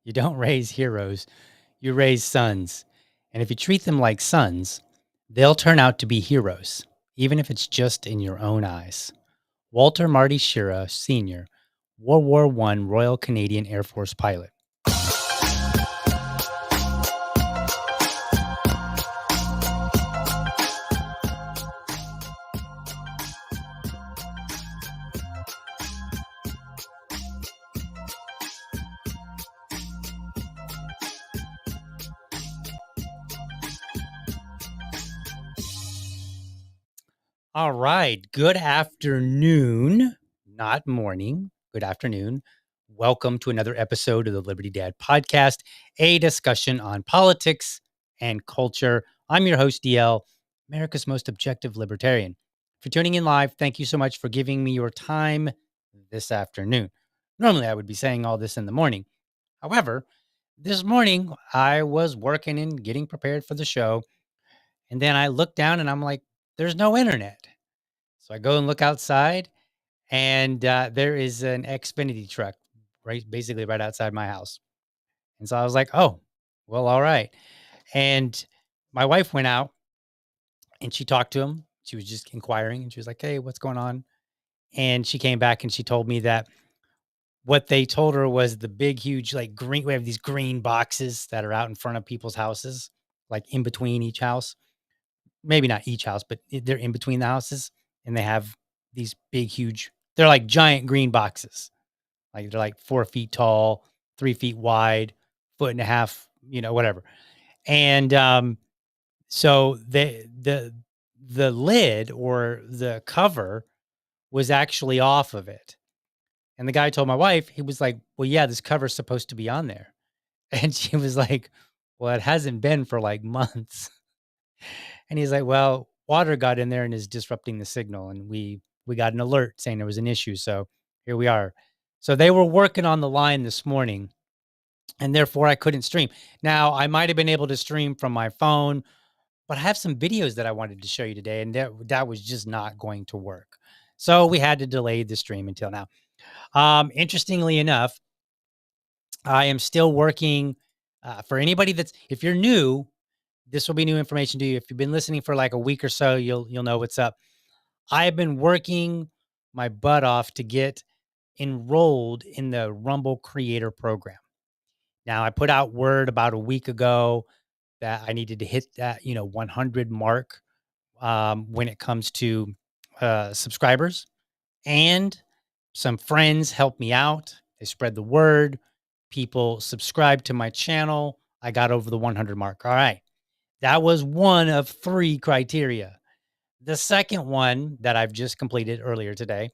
You don't raise heroes, you raise sons. And if you treat them like sons, they'll turn out to be heroes, even if it's just in your own eyes. Walter Marty Schirra Sr., World War I Royal Canadian Air Force pilot. All right. Good afternoon, not morning. Good afternoon. Welcome to another episode of the Liberty Dad podcast, a discussion on politics and culture. I'm your host, DL, America's most objective libertarian. For tuning in live, thank you so much for giving me your time this afternoon. Normally, I would be saying all this in the morning. However, this morning I was working and getting prepared for the show. And then I looked down and I'm like, there's no internet. So I go and look outside, and there is an Xfinity truck basically right outside my house. And so I was like, oh, well, all right. And my wife went out and she talked to him. She was just inquiring and she was like, hey, what's going on? And she came back and she told me that what they told her was the big, huge, like green, we have these green boxes that are out in front of people's houses, like in between each house. Maybe not each house, but they're in between the houses, and they have these big, huge, they're like giant green boxes. Like they're like 4 feet tall, 3 feet wide, foot and a half, whatever. And so the lid or the cover was actually off of it. And the guy told my wife, he was like, well, yeah, this cover's supposed to be on there. And she was like, well, it hasn't been for like months. And he's like, well, water got in there and is disrupting the signal. And we got an alert saying there was an issue. So here we are. So they were working on the line this morning, and therefore I couldn't stream. Now I might have been able to stream from my phone, but I have some videos that I wanted to show you today, and that was just not going to work. So we had to delay the stream until now. Interestingly enough, I am still working for anybody if you're new, this will be new information to you. If you've been listening for like a week or so, you'll know what's up. I have been working my butt off to get enrolled in the Rumble Creator Program. Now, I put out word about a week ago that I needed to hit that 100 mark when it comes to subscribers, and some friends helped me out. They spread the word. People subscribed to my channel. I got over the 100 mark. All right. That was one of 3 criteria. The second one that I've just completed earlier today,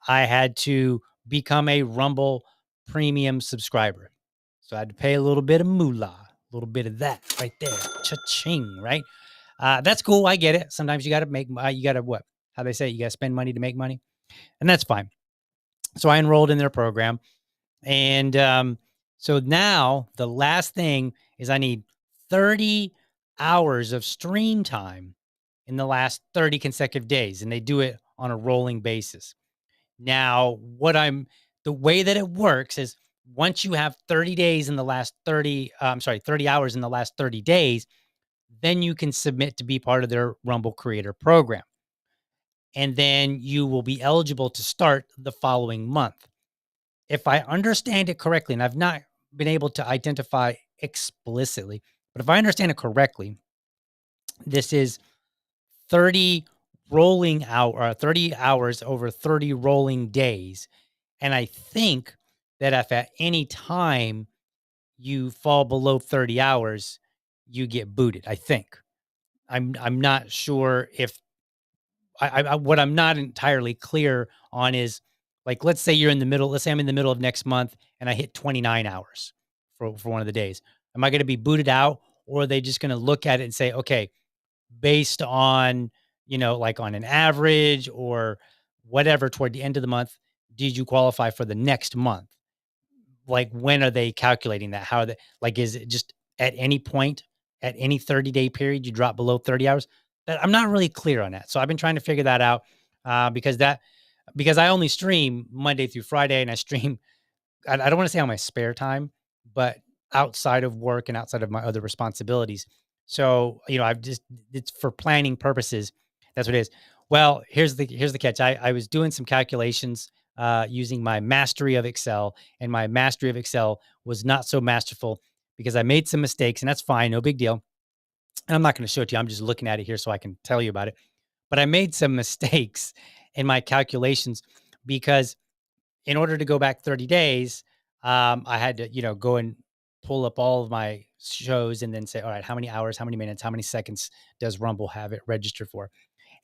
I had to become a Rumble premium subscriber. So I had to pay a little bit of moolah, a little bit of that right there. Cha-ching, right? That's cool. I get it. Sometimes you got to you got to what? How they say, you got to spend money to make money. And that's fine. So I enrolled in their program. And so now the last thing is I need 30 hours of stream time in the last 30 consecutive days. And they do it on a rolling basis. Now, the way that it works is once you have 30 days in the last 30 hours in the last 30 days, then you can submit to be part of their Rumble Creator Program. And then you will be eligible to start the following month. If I understand it correctly, and I've not been able to identify explicitly, but if I understand it correctly, this is 30 30 hours over 30 rolling days. And I think that if at any time you fall below 30 hours, you get booted. I think. I'm not sure if what I'm not entirely clear on is, like, let's say you're in the middle. Let's say I'm in the middle of next month and I hit 29 hours for one of the days. Am I going to be booted out, or are they just going to look at it and say, okay, based on, like on an average or whatever toward the end of the month, did you qualify for the next month? Like, when are they calculating that? How are they, like, is it just at any point, at any 30-day period, you drop below 30 hours? I'm not really clear on that. So I've been trying to figure that out because I only stream Monday through Friday, and I stream, I don't want to say on my spare time, but outside of work and outside of my other responsibilities. So, I've just it's for planning purposes. That's what it is. Well, here's the catch. I was doing some calculations using my mastery of Excel, and my mastery of Excel was not so masterful because I made some mistakes, and that's fine, no big deal. And I'm not going to show it to you. I'm just looking at it here so I can tell you about it. But I made some mistakes in my calculations because in order to go back 30 days, I had to, go and pull up all of my shows and then say, all right, how many hours, how many minutes, how many seconds does Rumble have it registered for?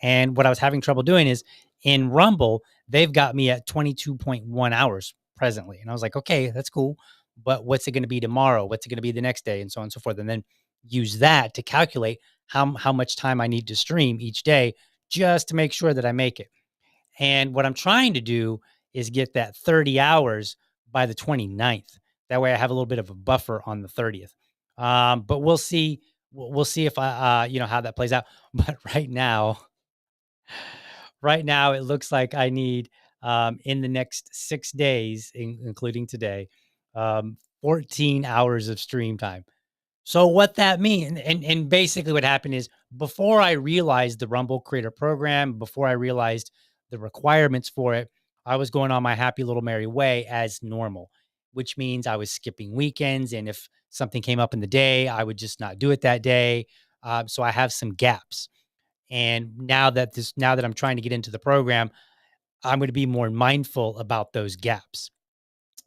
And what I was having trouble doing is in Rumble, they've got me at 22.1 hours presently. And I was like, okay, that's cool. But what's it going to be tomorrow? What's it going to be the next day? And so on and so forth. And then use that to calculate how much time I need to stream each day just to make sure that I make it. And what I'm trying to do is get that 30 hours by the 29th. That way I have a little bit of a buffer on the 30th. But we'll see. We'll see if how that plays out. But right now, it looks like I need in the next 6 days, including today, 14 hours of stream time. So what that means, and basically what happened is before I realized the Rumble Creator Program, before I realized the requirements for it, I was going on my happy little merry way as normal, which means I was skipping weekends, and if something came up in the day, I would just not do it that day. So I have some gaps, and now that I'm trying to get into the program, I'm going to be more mindful about those gaps.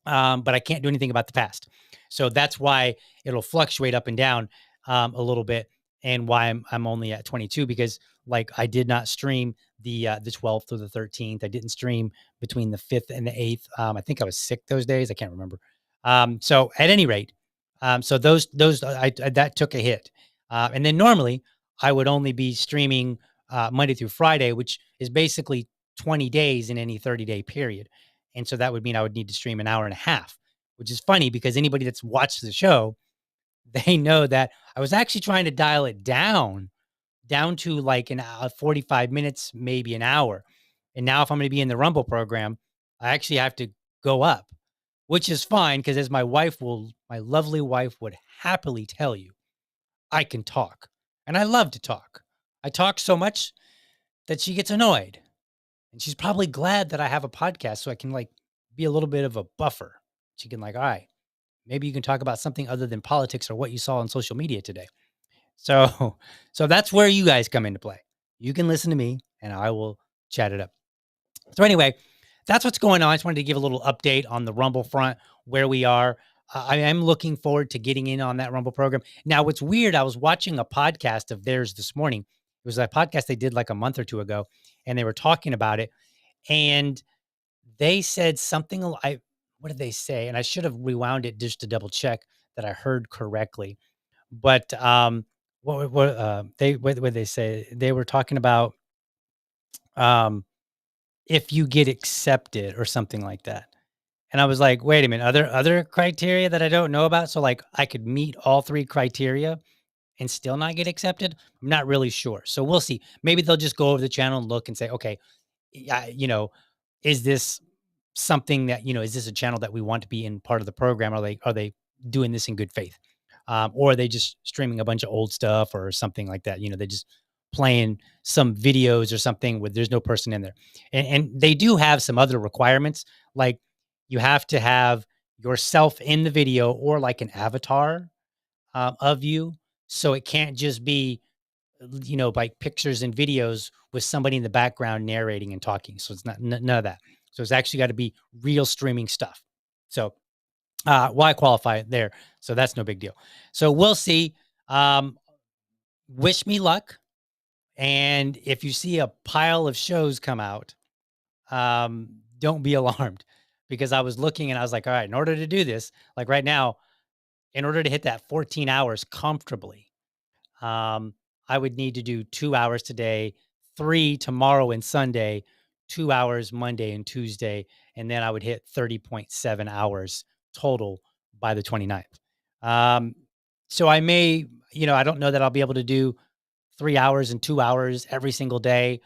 But I can't do anything about the past. So that's why it'll fluctuate up and down a little bit, and why I'm only at 22 because like I did not stream the 12th or the 13th. I didn't stream between the 5th and the 8th. I think I was sick those days. I can't remember. So at any rate, so those that took a hit, and then normally I would only be streaming Monday through Friday, which is basically 20 days in any 30-day period. And so that would mean I would need to stream an hour and a half, which is funny because anybody that's watched the show, they know that I was actually trying to dial it down to like 45 minutes, maybe an hour. And now if I'm going to be in the Rumble program, I actually have to go up, which is fine because as my lovely wife would happily tell you, I can talk. And I love to talk. I talk so much that she gets annoyed. And she's probably glad that I have a podcast so I can like be a little bit of a buffer. She can like, all right, maybe you can talk about something other than politics or what you saw on social media today. So, so that's where you guys come into play. You can listen to me and I will chat it up. So anyway, that's what's going on. I just wanted to give a little update on the Rumble front, where we are. I am looking forward to getting in on that Rumble program. Now, what's weird, I was watching a podcast of theirs this morning. It was a podcast they did like a month or two ago, and they were talking about it. And they said something what did they say? And I should have rewound it just to double check that I heard correctly. But what they say? They were talking about um if you get accepted or something like that. And I was like, wait a minute, are there other criteria that I don't know about? So like I could meet all three criteria and still not get accepted? I'm not really sure. So we'll see. Maybe they'll just go over the channel and look and say, okay, yeah, is this something that, is this a channel that we want to be in part of the program? Are they doing this in good faith? Or are they just streaming a bunch of old stuff or something like that? They just playing some videos or something where there's no person in there. And they do have some other requirements. Like you have to have yourself in the video or like an avatar of you. So it can't just be like pictures and videos with somebody in the background narrating and talking. So it's not none of that. So it's actually got to be real streaming stuff. So why qualify it there? So that's no big deal. So we'll see. Wish me luck. And if you see a pile of shows come out, don't be alarmed because I was looking and I was like, all right, in order to do this, like right now, in order to hit that 14 hours comfortably, I would need to do 2 hours today, 3 tomorrow and Sunday, 2 hours Monday and Tuesday, and then I would hit 30.7 hours total by the 29th. Um, so I may, I don't know that I'll be able to do 3 hours and 2 hours every single day,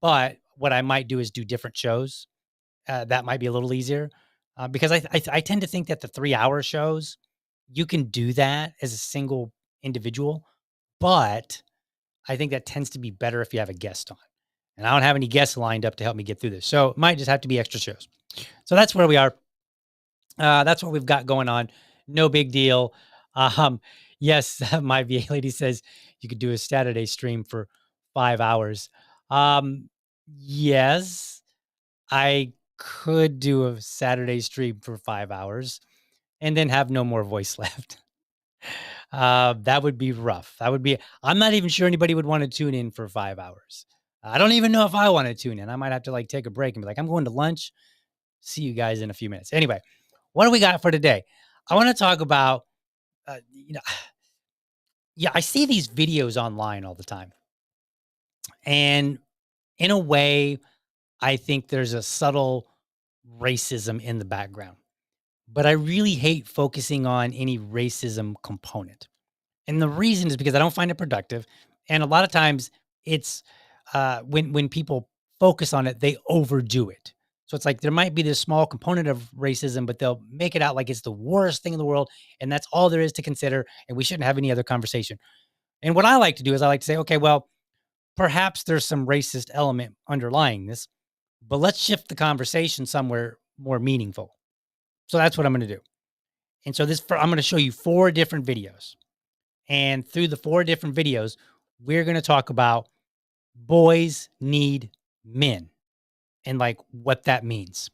but what I might do is do different shows. That might be a little easier because I tend to think that the 3-hour shows you can do that as a single individual, but I think that tends to be better if you have a guest on. And I don't have any guests lined up to help me get through this. So it might just have to be extra shows. So that's where we are. That's what we've got going on. No big deal. Um, yes, my VA lady says you could do a Saturday stream for 5 hours. Yes, I could do a Saturday stream for 5 hours and then have no more voice left. That would be rough. That would be, I'm not even sure anybody would want to tune in for 5 hours. I don't even know if I want to tune in. I might have to like take a break and be like, I'm going to lunch. See you guys in a few minutes. Anyway, what do we got for today? I want to talk about, you know, yeah, I see these videos online all the time. And in a way, I think there's a subtle racism in the background, but I really hate focusing on any racism component. And the reason is because I don't find it productive. And a lot of times it's when people focus on it, they overdo it. So it's like there might be this small component of racism, but they'll make it out like it's the worst thing in the world. And that's all there is to consider. And we shouldn't have any other conversation. And what I like to do is I like to say, okay, well, perhaps there's some racist element underlying this, but let's shift the conversation somewhere more meaningful. So that's what I'm going to do. And so I'm going to show you 4 different videos. And through the 4 different videos, we're going to talk about boys need men and like what that means.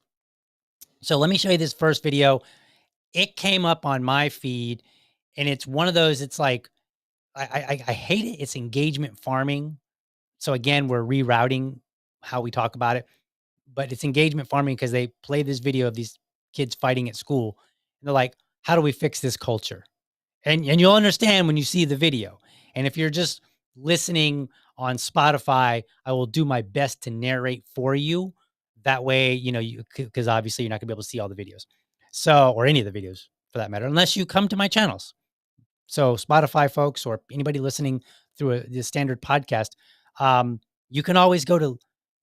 So let me show you this first video. It came up on my feed and it's one of those, it's like, I hate it. It's engagement farming. So again, we're rerouting how we talk about it, but it's engagement farming because they play this video of these kids fighting at school. And they're like, how do we fix this culture? And you'll understand when you see the video. And if you're just listening on Spotify, I will do my best to narrate for you. That way, because obviously you're not gonna be able to see all the videos. So, or any of the videos for that matter, unless you come to my channels. So Spotify folks, or anybody listening through the standard podcast, you can always go to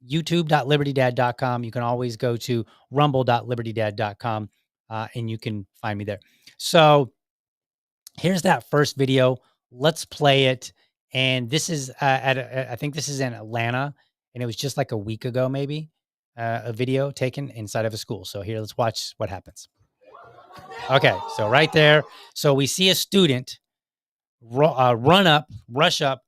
youtube.libertydad.com. You can always go to rumble.libertydad.com, and you can find me there. So here's that first video. Let's play it. And this is I think this is in Atlanta, and it was just like a week ago, maybe, a video taken inside of a school. So here, let's watch what happens. Okay, so right there. So we see a student rush up,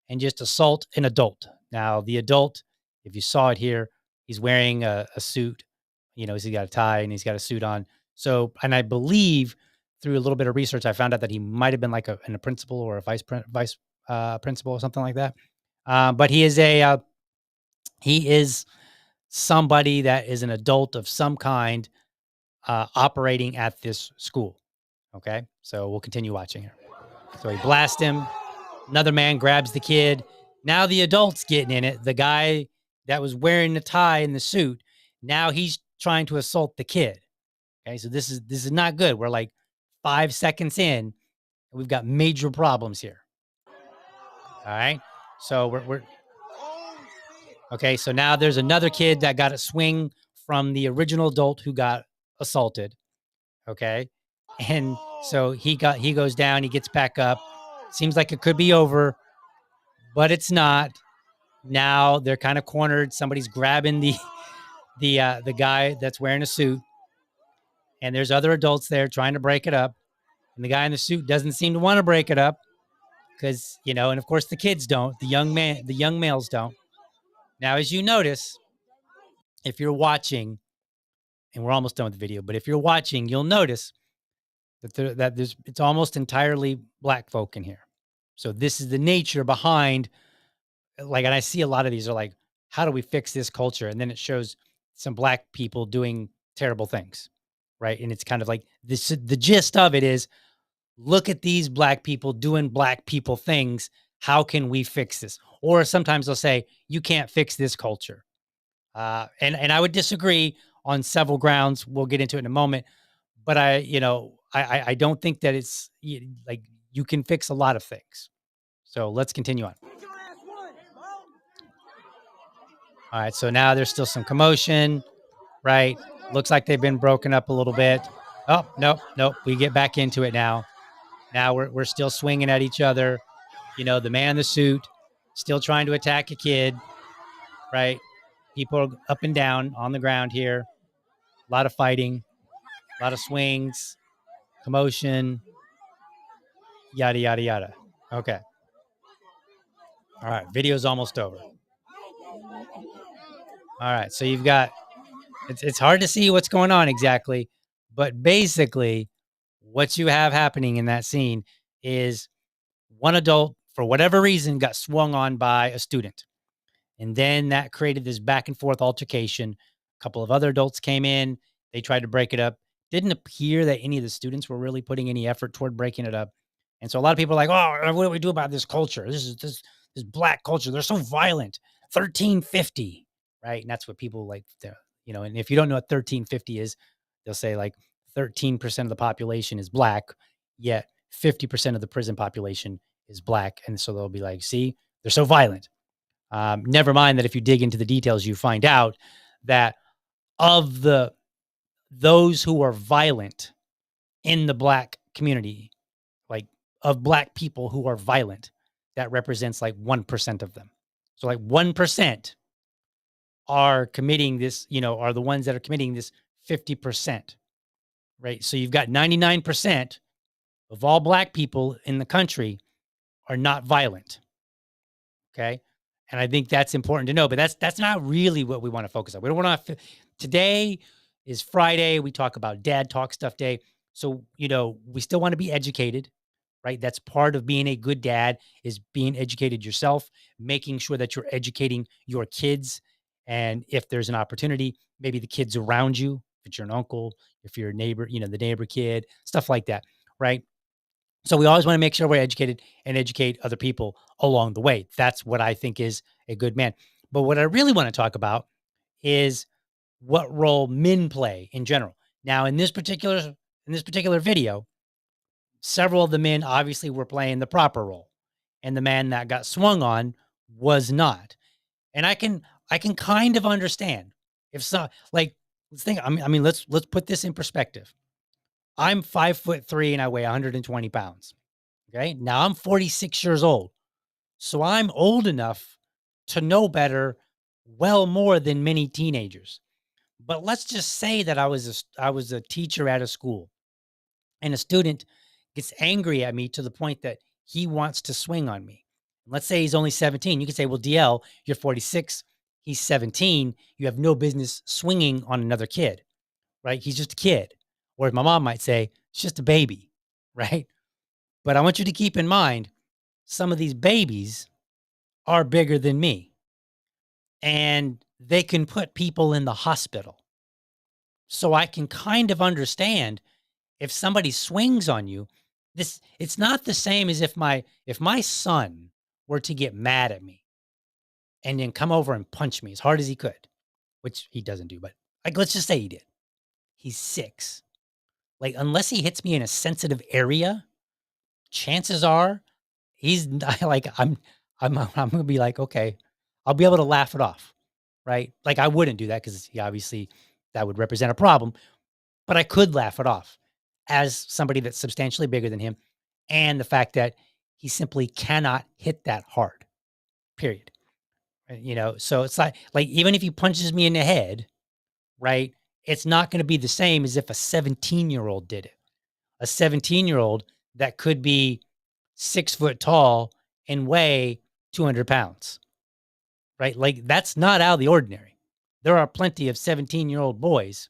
and just assault an adult. Now, the adult, if you saw it here, he's wearing a suit. He's got a tie and he's got a suit on. So, and I believe through a little bit of research, I found out that he might have been like a principal or a vice principal or something like that. But he is somebody that is an adult of some kind, operating at this school. Okay, so we'll continue watching here. So he blasts him. Another man grabs the kid. Now the adult's getting in it. The guy that was wearing the tie and the suit, now he's trying to assault the kid. Okay, so this is not good. We're like 5 seconds in, and we've got major problems here. All right, so we're okay. So now there's another kid that got a swing from the original adult who got assaulted. Okay, and so he goes down. He gets back up. Seems like it could be over, but it's not. Now they're kind of cornered. Somebody's grabbing the guy that's wearing a suit, and there's other adults there trying to break it up. And the guy in the suit doesn't seem to want to break it up because, and of course the kids don't. The young males don't. Now, as you notice, if you're watching, and we're almost done with the video, but if you're watching, you'll notice that it's almost entirely black folk in here. So this is the nature behind, like, and I see a lot of these are like, how do we fix this culture? And then it shows some black people doing terrible things, right? And it's kind of like this. The gist of it is, look at these black people doing black people things. How can we fix this? Or sometimes they'll say, you can't fix this culture. And I would disagree on several grounds. We'll get into it in a moment. But I don't think that it's like you can fix a lot of things. So let's continue on. All right, so now there's still some commotion, right? Looks like they've been broken up a little bit. Oh, nope. We get back into it now. Now we're still swinging at each other. You know, the man in the suit still trying to attack a kid, right? People are up and down on the ground here. A lot of fighting, a lot of swings, commotion, yada, yada, yada. Okay. All right. Video's almost over. All right. So you've got, it's hard to see what's going on exactly, but basically, what you have happening in that scene is one adult, for whatever reason, got swung on by a student. And then that created this back and forth altercation. A couple of other adults came in. They tried to break it up. Didn't appear that any of the students were really putting any effort toward breaking it up. And so a lot of people are like, oh, what do we do about this culture? This black culture. They're so violent. 1350, right? And that's what people like, you know, and if you don't know what 1350 is, they'll say like 13% of the population is black, yet 50% of the prison population is black. And so they'll be like, see, they're so violent. Never mind that if you dig into the details, you find out that of those who are violent in the black community, like of black people who are violent, that represents like 1% of them. So like 1% are committing this, you know, are the ones that are committing this 50%, right? So you've got 99% of all black people in the country are not violent. Okay. And I think that's important to know, but that's not really what we want to focus on. We don't want to. Today is Friday. We talk about Dad Talk Stuff Day. So, you know, we still want to be educated, right? That's part of being a good dad, is being educated yourself, making sure that you're educating your kids. And if there's an opportunity, maybe the kids around you, if you're an uncle, if you're a neighbor, you know, the neighbor kid, stuff like that, right? So we always want to make sure we're educated and educate other people along the way. That's what I think is a good man. But what I really want to talk about is what role men play in general. Now, in this particular video, several of the men obviously were playing the proper role, and the man that got swung on was not. And I can kind of understand if so. Like, let's think. I mean, let's put this in perspective. I'm 5'3" and I weigh 120 pounds. Okay. Now I'm 46 years old. So I'm old enough to know better, well more than many teenagers. But let's just say that I was a teacher at a school, and a student gets angry at me to the point that he wants to swing on me. Let's say he's only 17. You can say, well, DL, you're 46. He's 17. You have no business swinging on another kid, right? He's just a kid. Or as my mom might say, it's just a baby, right? But I want you to keep in mind, some of these babies are bigger than me, and they can put people in the hospital. So I can kind of understand if somebody swings on you. It's not the same as if my son were to get mad at me and then come over and punch me as hard as he could, which he doesn't do, but like, let's just say he did. He's 6. Like, unless he hits me in a sensitive area, chances are he's like, I'm gonna be like, okay, I'll be able to laugh it off, right? Like, I wouldn't do that because he obviously, that would represent a problem, but I could laugh it off as somebody that's substantially bigger than him, and the fact that he simply cannot hit that hard. Period. You know, so it's like even if he punches me in the head, right? It's not going to be the same as if a 17-year-old did it. A 17-year-old that could be 6 foot tall and weigh 200 pounds, right? Like, that's not out of the ordinary. There are plenty of 17-year-old boys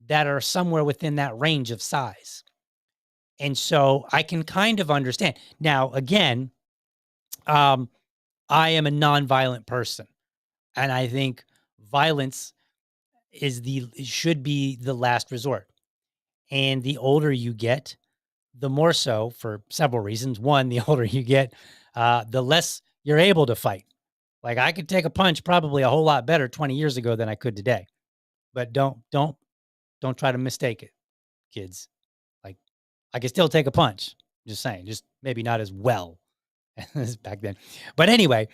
that are somewhere within that range of size. And so I can kind of understand. Now, again, I am a nonviolent person, and I think violence should be the last resort. And the older you get, the more so, for several reasons. One, the older you get, the less you're able to fight. Like, I could take a punch probably a whole lot better 20 years ago than I could today. But don't try to mistake it, kids. Like, I can still take a punch. Just saying, just maybe not as well as back then. But anyway,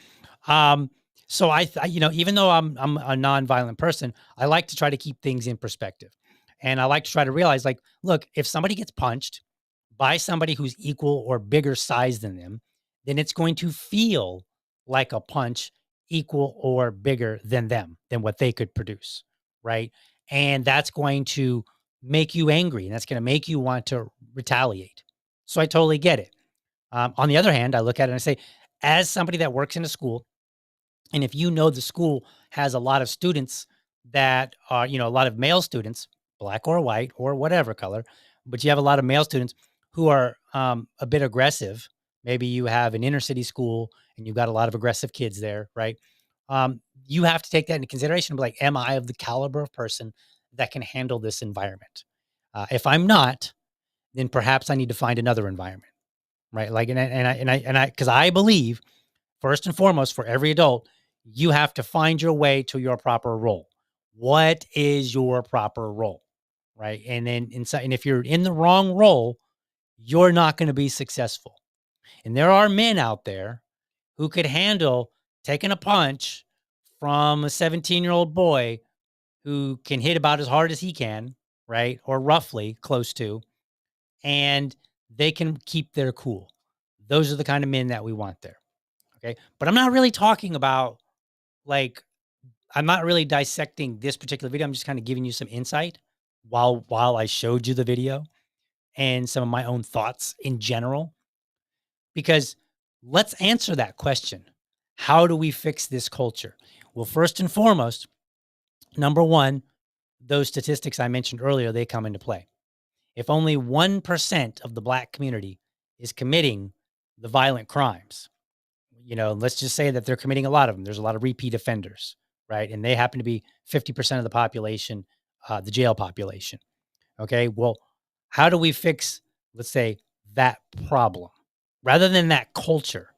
so even though I'm a nonviolent person, I like to try to keep things in perspective. And I like to try to realize, like, look, if somebody gets punched by somebody who's equal or bigger size than them, then it's going to feel like a punch equal or bigger than them, than what they could produce, right? And that's going to make you angry, and that's going to make you want to retaliate. So I totally get it. On the other hand, I look at it and I say, as somebody that works in a school, and if you know the school has a lot of students that are, a lot of male students, black or white or whatever color, but you have a lot of male students who are a bit aggressive. Maybe you have an inner city school and you've got a lot of aggressive kids there, right? You have to take that into consideration. Like, am I of the caliber of person that can handle this environment? If I'm not, then perhaps I need to find another environment, right? Like, because I believe first and foremost, for every adult, you have to find your way to your proper role. What is your proper role? Right. And then inside, and if you're in the wrong role, you're not going to be successful. And there are men out there who could handle taking a punch from a 17-year-old boy who can hit about as hard as he can, right? Or roughly close to, and they can keep their cool. Those are the kind of men that we want there. Okay. But I'm not really talking about, like, I'm not really dissecting this particular video. I'm just kind of giving you some insight while I showed you the video and some of my own thoughts in general. Because let's answer that question. How do we fix this culture? Well, first and foremost, number one, those statistics I mentioned earlier, they come into play. If only 1% of the Black community is committing the violent crimes, let's just say that they're committing a lot of them. There's a lot of repeat offenders, right? And they happen to be 50% of the population, the jail population. Okay. Well, how do we fix, let's say, that problem rather than that culture?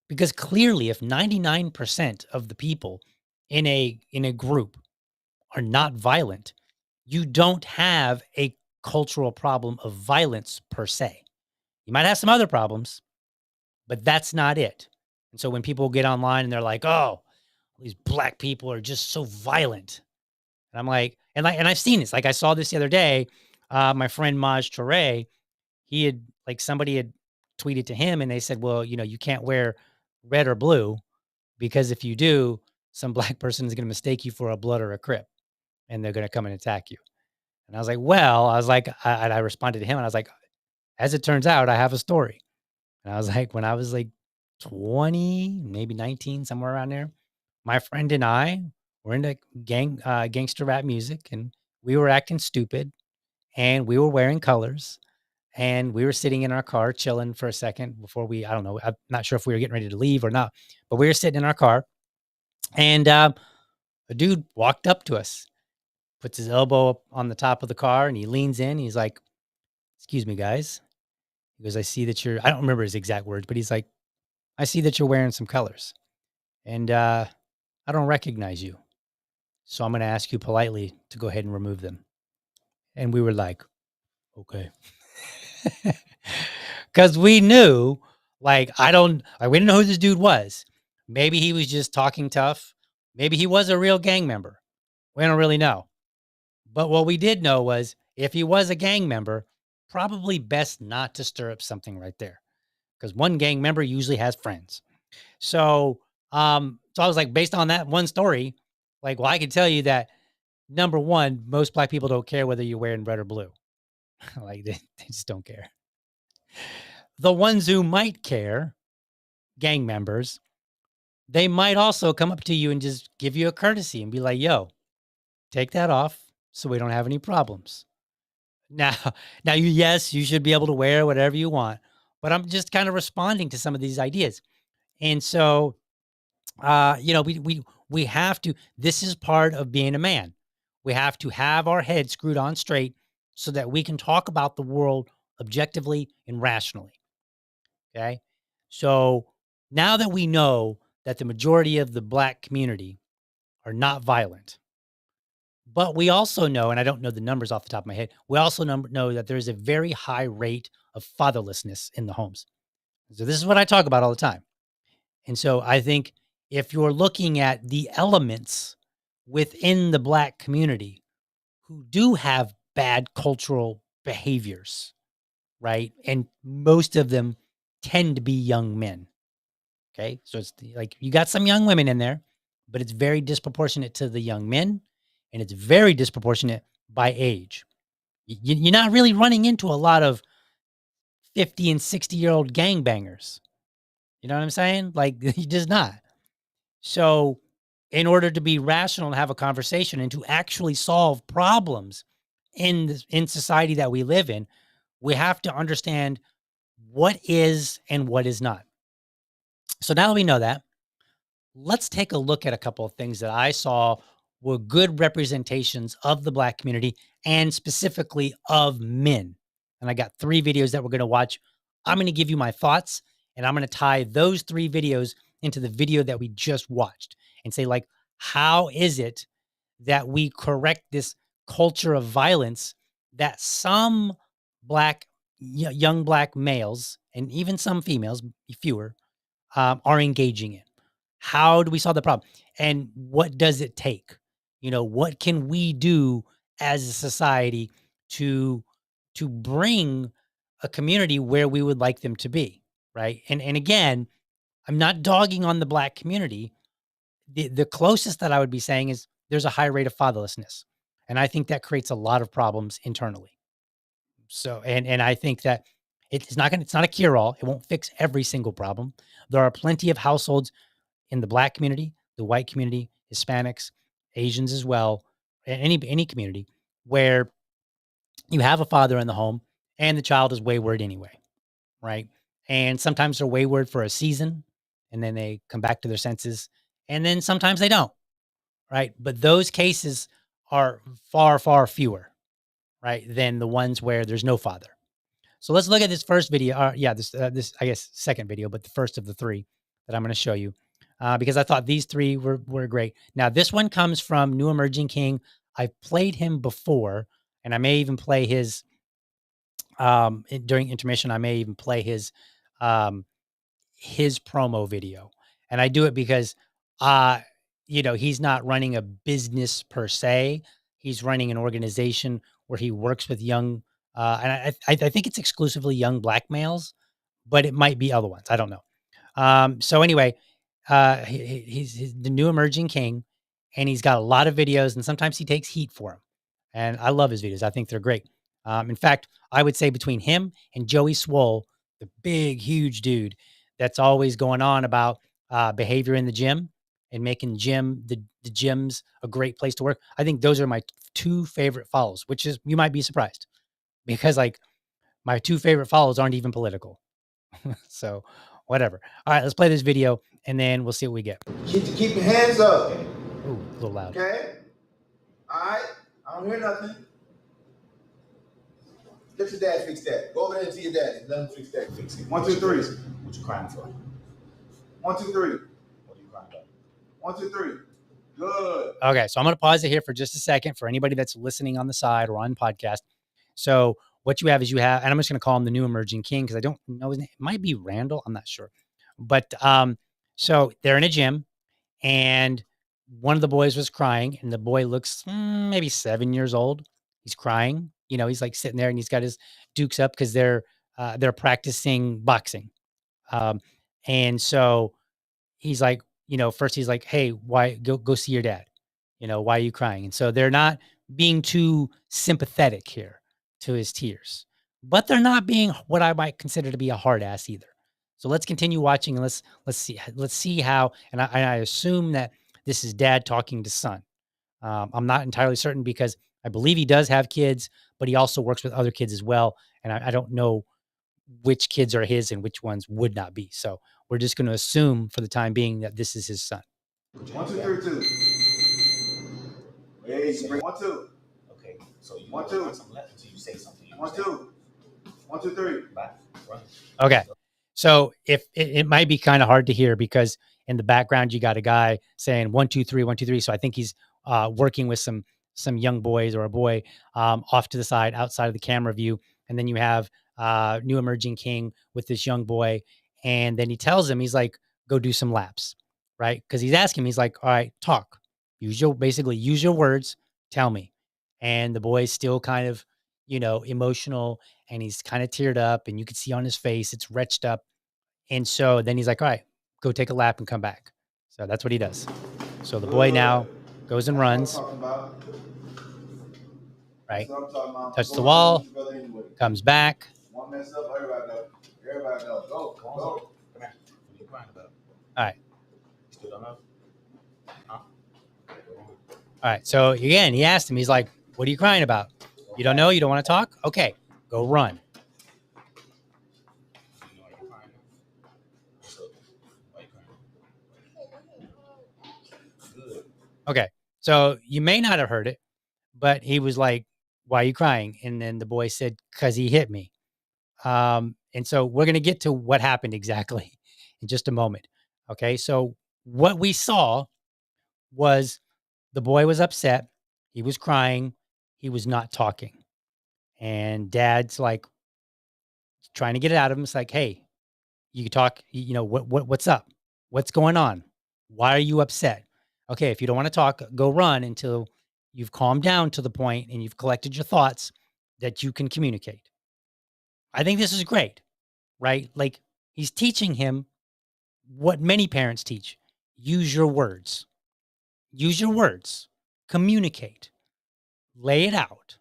Because clearly, if 99% of the people in a group are not violent, you don't have a cultural problem of violence per se. You might have some other problems, but that's not it. And so when people get online and they're like, "Oh, these black people are just so violent," and I'm like, and I've seen this. Like, I saw this the other day. My friend Maj Toure, he had, like, somebody had tweeted to him, and they said, "Well, you can't wear red or blue because if you do, some black person is going to mistake you for a blood or a crip, and they're going to come and attack you." And I was like, "Well," I was like, I responded to him, and I was like, "As it turns out, I have a story." And I was like, when I was like 20, maybe 19, somewhere around there, my friend and I were into gangster rap music, and we were acting stupid, and we were wearing colors, and we were sitting in our car chilling for a second before I don't know, I'm not sure if we were getting ready to leave or not, but we were sitting in our car, and a dude walked up to us, puts his elbow up on the top of the car, and he leans in. He's like, "Excuse me, guys." He goes, I don't remember his exact words, but he's like, "I see that you're wearing some colors, and I don't recognize you. So I'm going to ask you politely to go ahead and remove them." And we were like, "Okay." Because we knew, like, we didn't know who this dude was. Maybe he was just talking tough. Maybe he was a real gang member. We don't really know. But what we did know was, if he was a gang member, probably best not to stir up something right there. Because one gang member usually has friends. So I was like, based on that one story, like, well, I can tell you that, number one, most black people don't care whether you're wearing red or blue. Like, they just don't care. The ones who might care, gang members, they might also come up to you and just give you a courtesy and be like, "Yo, take that off so we don't have any problems." Now, yes, you should be able to wear whatever you want, but I'm just kind of responding to some of these ideas. And so, we have to. This is part of being a man. We have to have our head screwed on straight so that we can talk about the world objectively and rationally. Okay. So now that we know that the majority of the black community are not violent, but we also know, and I don't know the numbers off the top of my head, we also know that there's a very high rate of fatherlessness in the homes. So this is what I talk about all the time. And so I think if you're looking at the elements within the black community who do have bad cultural behaviors, right? And most of them tend to be young men. Okay. So it's like you got some young women in there, but it's very disproportionate to the young men and it's very disproportionate by age. You're not really running into a lot of 50 and 60-year-old gangbangers. You know what I'm saying? Like, he does not. So, in order to be rational and have a conversation and to actually solve problems in society that we live in, we have to understand what is and what is not. So now that we know that, let's take a look at a couple of things that I saw were good representations of the Black community and specifically of men. And I got 3 videos that we're going to watch. I'm going to give you my thoughts and I'm going to tie those 3 videos into the video that we just watched and say, like, how is it that we correct this culture of violence that some Black, young Black males and even some females, fewer, are engaging in? How do we solve the problem? And what does it take? What can we do as a society to bring a community where we would like them to be, right? And again, I'm not dogging on the Black community. The closest that I would be saying is there's a high rate of fatherlessness, and I think that creates a lot of problems internally. So, and I think that it's not a cure all. It won't fix every single problem. There are plenty of households in the Black community, the white community, Hispanics, Asians as well, any community where you have a father in the home and the child is wayward anyway, right? And sometimes they're wayward for a season and then they come back to their senses and then sometimes they don't, right? But those cases are far, far fewer, right, than the ones where there's no father. So let's look at this first video. This I guess second video, but the first of the 3 that I'm going to show you, because I thought these 3 were great. Now this one comes from New Emerging King. I've played him before, and I may even play his during intermission. I may even play um, his promo video, and I do it because he's not running a business per se. He's running an organization where he works with young, and I think it's exclusively young Black males, but it might be other ones. I don't know. So anyway, he's the New Emerging King, and he's got a lot of videos, and sometimes he takes heat for them. And I love his videos. I think they're great. In fact, I would say between him and Joey Swole, the big, huge dude that's always going on about behavior in the gym and making the gyms a great place to work. I think those are my 2 favorite follows, which is, you might be surprised, because like my 2 favorite follows aren't even political. So whatever. All right, let's play this video and then we'll see what we get. Keep your hands up. Ooh, a little loud. Okay. All right. I don't hear nothing. Let your dad fix that. Go over there and see your dad. Let him fix that. Fix it. 1, 2, 3. What you crying for? 1, 2, 3. What are you crying about? 1, 2, 3. Good. Okay, so I'm going to pause it here for just a second for anybody that's listening on the side or on podcast. So what you have is and I'm just going to call him the New Emerging King because I don't know his name. It might be Randall. I'm not sure. But so they're in a gym and one of the boys was crying and the boy looks maybe 7 years old. He's crying. He's like sitting there and he's got his dukes up because they're practicing boxing. And so he's like, first he's like, "Hey, why go see your dad? Why are you crying?" And so they're not being too sympathetic here to his tears, but they're not being what I might consider to be a hard ass either. So let's continue watching and let's see how. And I assume that this is dad talking to son. I'm not entirely certain because I believe he does have kids, but he also works with other kids as well. And I don't know which kids are his and which ones would not be. So we're just going to assume for the time being that this is his son. 1, 2, 3, 2. Hey, 1, 2. Okay, so you 1, 2. Something left until you say something. 1, 2. 1, 2, 3. Bye. Run. Okay. So if it might be kind of hard to hear because in the background you got a guy saying 1, 2, 3, 1, 2, 3. So I think he's working with some young boys or a boy off to the side outside of the camera view. And then you have New Emerging King with this young boy. And then he tells him, he's like, go do some laps, right? Because he's asking him, he's like, all right, talk. Use your words. Tell me. And the boy's still kind of, emotional, and he's kind of teared up, and you can see on his face it's retched up. And so then he's like, all right, go take a lap and come back. So that's what he does. So the boy now goes and runs, right? That's what I'm talking about. Touches the Go wall, with your brother anyway. comes back. One mess up, everybody go. Everybody go. Go. Come on, Go. Come here. What are you crying about? All right. You still don't know? Huh? Okay, go on. All right. So again, he asked him, he's like, what are you crying about? You don't know? You don't want to talk? Okay, go run. You know why you're crying now? What's up? Why you crying? Good. Okay. So you may not have heard it, but he was like, why are you crying? And then the boy said, because he hit me. And so we're going to get to what happened exactly in just a moment. Okay. So what we saw was the boy was upset. He was crying. He was not talking. And dad's like trying to get it out of him. It's like, hey, you can talk, what's up? What's going on? Why are you upset? Okay. If you don't want to talk, go run until you've calmed down to the point and you've collected your thoughts that you can communicate. I think this is great, right? Like he's teaching him what many parents teach. Use your words. Use your words. Communicate. Lay it out.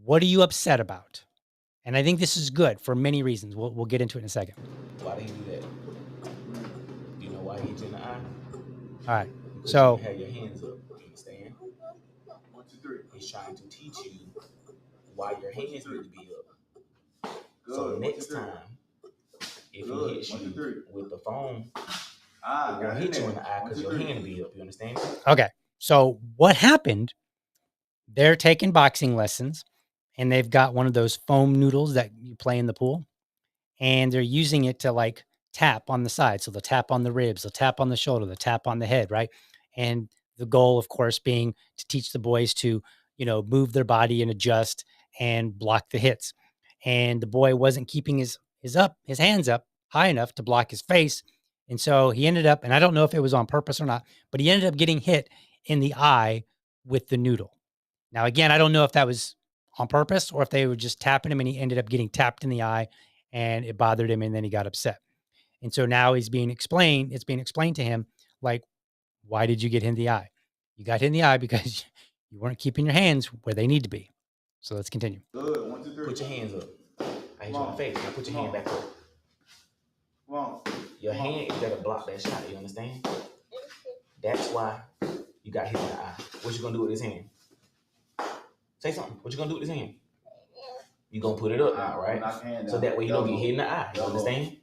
What are you upset about? And I think this is good for many reasons. We'll get into it in a second. Why did he do that? Do you know why he hit you in the eye? All right. Because So you had your hands up. You understand? 1, 2, 3. He's trying to teach you why your hands need to be up. Good. So 1, 2, next 3. time, if Good. he hits 1, 2, 3. you with the phone, Ah, it got won't it hit you there. in the eye 1, because 2, your 3. hand will be up. You understand? okay. So what happened? They're taking boxing lessons, and they've got one of those foam noodles that you play in the pool, and they're using it to like tap on the side. So they'll tap on the ribs, they'll tap on the shoulder, they'll tap on the head, right? And the goal, of course, being to teach the boys to, move their body and adjust and block the hits. And the boy wasn't keeping his hands up high enough to block his face. And so he ended up, and I don't know if it was on purpose or not, but he ended up getting hit in the eye with the noodle. Now, again, I don't know if that was on purpose or if they were just tapping him and he ended up getting tapped in the eye and it bothered him and then he got upset. And so now it's being explained to him, like, why did you get hit in the eye? You got hit in the eye because you weren't keeping your hands where they need to be. So let's continue. Good. 1, 2, 3. Put your hands up. I hit you in the face. Now put your hand back up. Come on. Your hand is there to block that shot. You understand? That's why you got hit in the eye. What you gonna do with this hand? Say something. What you gonna do with this hand? You gonna put it up now, right? So that way you don't get hit in the eye. You understand?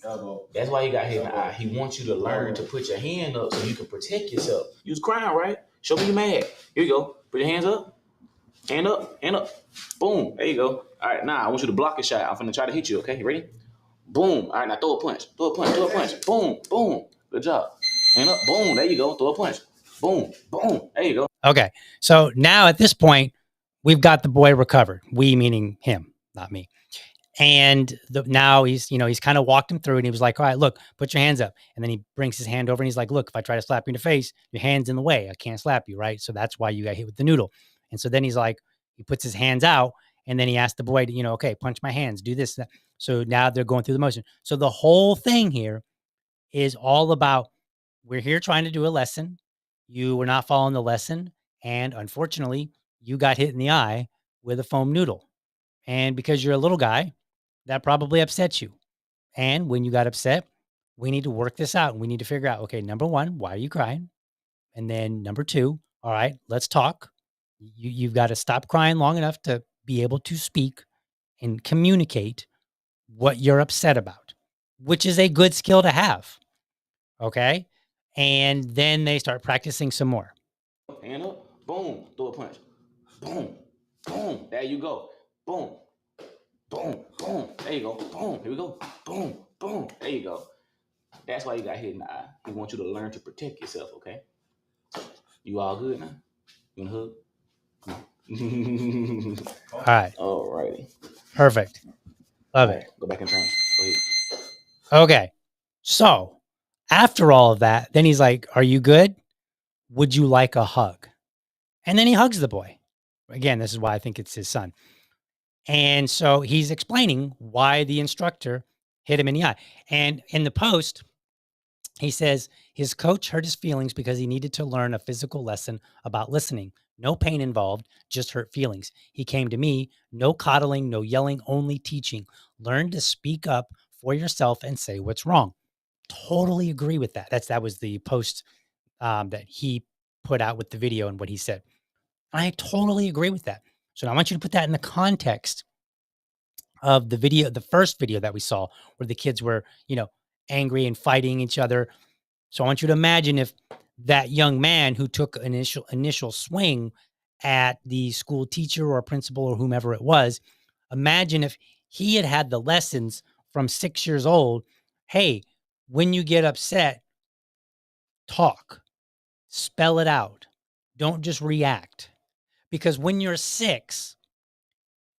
Elbow. That's why you got hit in the eye. He wants you to learn to put your hand up so you can protect yourself. You was crying, right? Show me you mad. Here you go. Put your hands up. Hand up. Hand up. Boom. There you go. All right, now I want you to block a shot. I'm finna try to hit you, okay? You ready? Boom. All right, now throw a punch. Throw a punch. Throw a punch. Boom. Boom. Good job. Hand up. Boom. There you go. Throw a punch. Boom. Boom. There you go. Okay. So now at this point, we've got the boy recovered. We meaning him, not me. And now he's kind of walked him through and he was like, all right, look, put your hands up. And then he brings his hand over and he's like, look, if I try to slap you in the face, your hand's in the way. I can't slap you, right? So that's why you got hit with the noodle. And so then he's like, he puts his hands out and then he asked the boy to, okay, punch my hands, do this. That. So now they're going through the motion. So the whole thing here is all about, we're here trying to do a lesson. You were not following the lesson. And unfortunately, you got hit in the eye with a foam noodle. And because you're a little guy, that probably upsets you. And when you got upset, we need to work this out. And we need to figure out, okay, number one, why are you crying? And then number two, all right, let's talk. You've got to stop crying long enough to be able to speak and communicate what you're upset about, which is a good skill to have. Okay. And then they start practicing some more. Hand up. Boom. Throw a punch. Boom. Boom. There you go. Boom. Boom. Boom. There you go. Boom. Here we go. Boom. Boom. There you go. That's why you got hit in the eye. He wants you to learn to protect yourself, okay? You all good now? You want a hug? All right. All righty. Perfect. Love it. Go back and train. Go ahead. Okay. So after all of that, then he's like, are you good? Would you like a hug? And then he hugs the boy. Again, this is why I think it's his son. And so he's explaining why the instructor hit him in the eye. And in the post, he says his coach hurt his feelings because he needed to learn a physical lesson about listening. No pain involved, just hurt feelings. He came to me, no coddling, no yelling, only teaching. Learn to speak up for yourself and say what's wrong. Totally agree with that. That was the post that he put out with the video and what he said. I totally agree with that. So I want you to put that in the context of the video, the first video that we saw, where the kids were, angry and fighting each other. So I want you to imagine if that young man who took initial swing at the school teacher or principal or whomever it was, imagine if he had had the lessons from 6 years old. Hey, when you get upset, talk, spell it out. Don't just react. Because when you're 6,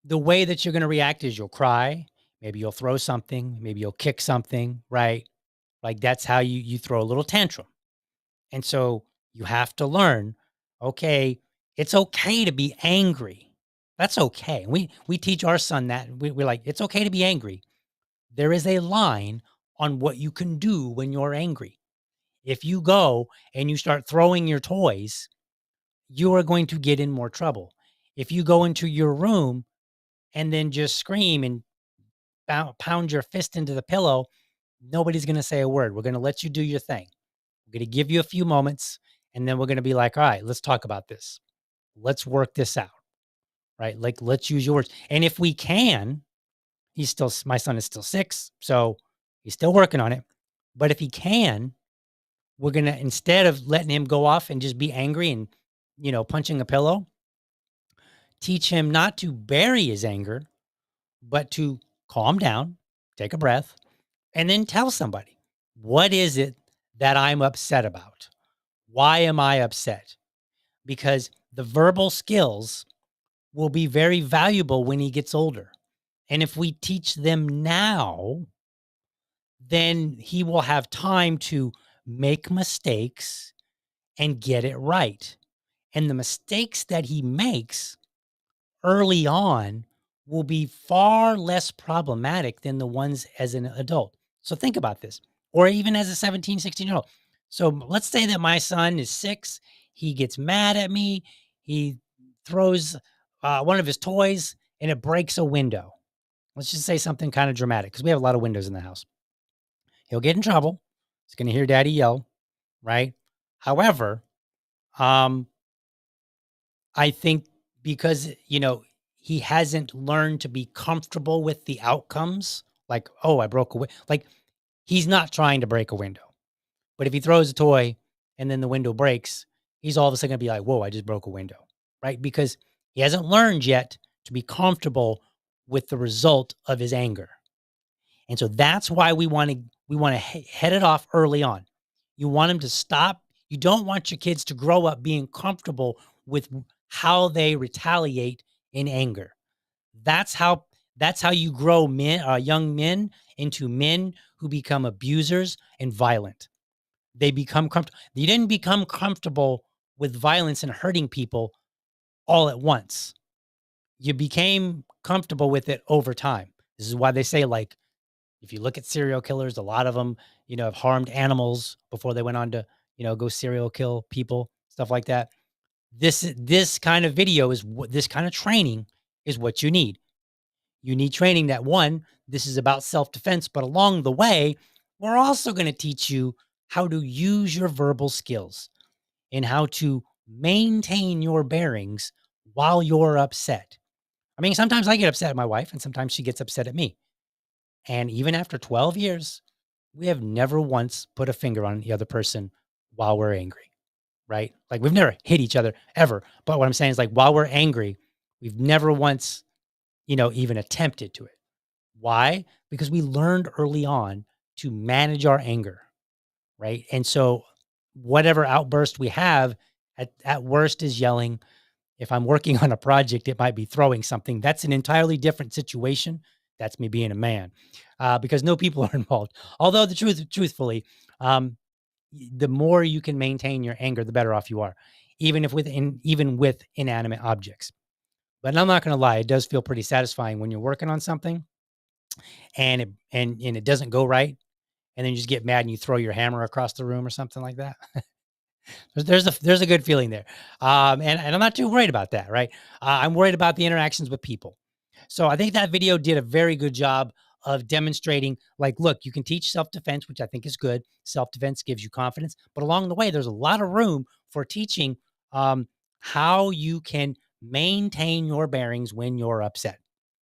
the way that you're going to react is you'll cry, maybe you'll throw something, maybe you'll kick something, right? Like that's how you throw a little tantrum. And so you have to learn, okay, it's okay to be angry. That's okay. We teach our son that. We're like, it's okay to be angry. There is a line on what you can do when you're angry. If you go and you start throwing your toys, you are going to get in more trouble. If you go into your room and then just scream and pound your fist into the pillow, nobody's going to say a word. We're going to let you do your thing. We're going to give you a few moments, and then we're going to be like, all right, let's talk about this. Let's work this out, right? Like, let's use your words. And if we can, my son is still 6, so he's still working on it. But if he can, we're going to, instead of letting him go off and just be angry and, punching a pillow, teach him not to bury his anger, but to calm down, take a breath, and then tell somebody, what is it that I'm upset about? Why am I upset? Because the verbal skills will be very valuable when he gets older. And if we teach them now, then he will have time to make mistakes and get it right. And the mistakes that he makes early on will be far less problematic than the ones as an adult. So think about this, or even as a 17, 16-year-old. So let's say that my son is 6. He gets mad at me. He throws one of his toys and it breaks a window. Let's just say something kind of dramatic because we have a lot of windows in the house. He'll get in trouble. He's going to hear daddy yell, right? However, I think because, he hasn't learned to be comfortable with the outcomes, like, oh, I broke a window. Like, he's not trying to break a window. But if he throws a toy and then the window breaks, he's all of a sudden going to be like, whoa, I just broke a window, right? Because he hasn't learned yet to be comfortable with the result of his anger. And so that's why we want to head it off early on. You want them to stop. You don't want your kids to grow up being comfortable with how they retaliate in anger. That's how you grow young men into men who become abusers and violent. They become comfortable. You didn't become comfortable with violence and hurting people all at once. You became comfortable with it over time. This is why they say, like, if you look at serial killers, a lot of them, have harmed animals before they went on to, go serial kill people, stuff like that. This kind of video is this kind of training is what you need. You need training that, one, this is about self-defense, but along the way, we're also going to teach you how to use your verbal skills and how to maintain your bearings while you're upset. I mean, sometimes I get upset at my wife and sometimes she gets upset at me. And even after 12 years, we have never once put a finger on the other person while we're angry, right? Like, we've never hit each other ever. But what I'm saying is, like, while we're angry, we've never once, even attempted to it. Why? Because we learned early on to manage our anger, right? And so whatever outburst we have at worst is yelling. If I'm working on a project, it might be throwing something. That's an entirely different situation. That's me being a man, because no people are involved. Although truthfully, the more you can maintain your anger, the better off you are, even with inanimate objects. But I'm not going to lie, it does feel pretty satisfying when you're working on something and it doesn't go right, and then you just get mad and you throw your hammer across the room or something like that. There's a good feeling there, and I'm not too worried about that, right? I'm worried about the interactions with people. So I think that video did a very good job of demonstrating, like, look, you can teach self defense, which I think is good. Self defense gives you confidence, but along the way, there's a lot of room for teaching um, how you can maintain your bearings when you're upset,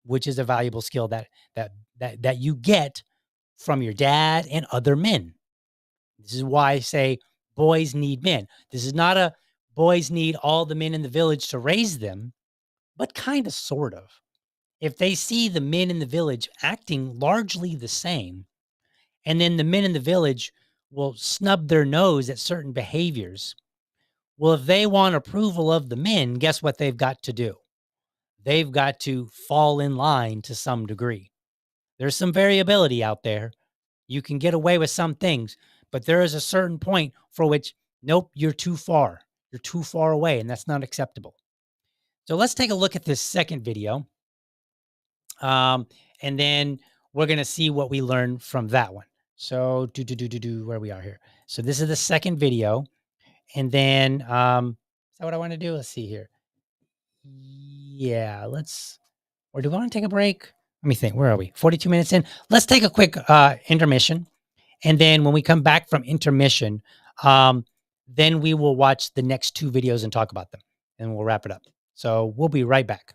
which is a valuable skill that you get from your dad and other men. This is why I say boys need men. This is not a boys need all the men in the village to raise them, but kind of, sort of. If they see the men in the village acting largely the same, and then the men in the village will snub their nose at certain behaviors. Well, if they want approval of the men, guess what they've got to do? They've got to fall in line to some degree. There's some variability out there. You can get away with some things, but there is a certain point for which, nope, you're too far. You're too far away, and that's not acceptable. So let's take a look at this second video. And then we're going to see what we learned from that one. So where we are here. So this is the second video. And then, is that what I want to do? Let's see here. Yeah, or do we want to take a break? Let me think. Where are we? 42 minutes in. Let's take a quick intermission. And then when we come back from intermission, then we will watch the next two videos and talk about them, and we'll wrap it up. So we'll be right back.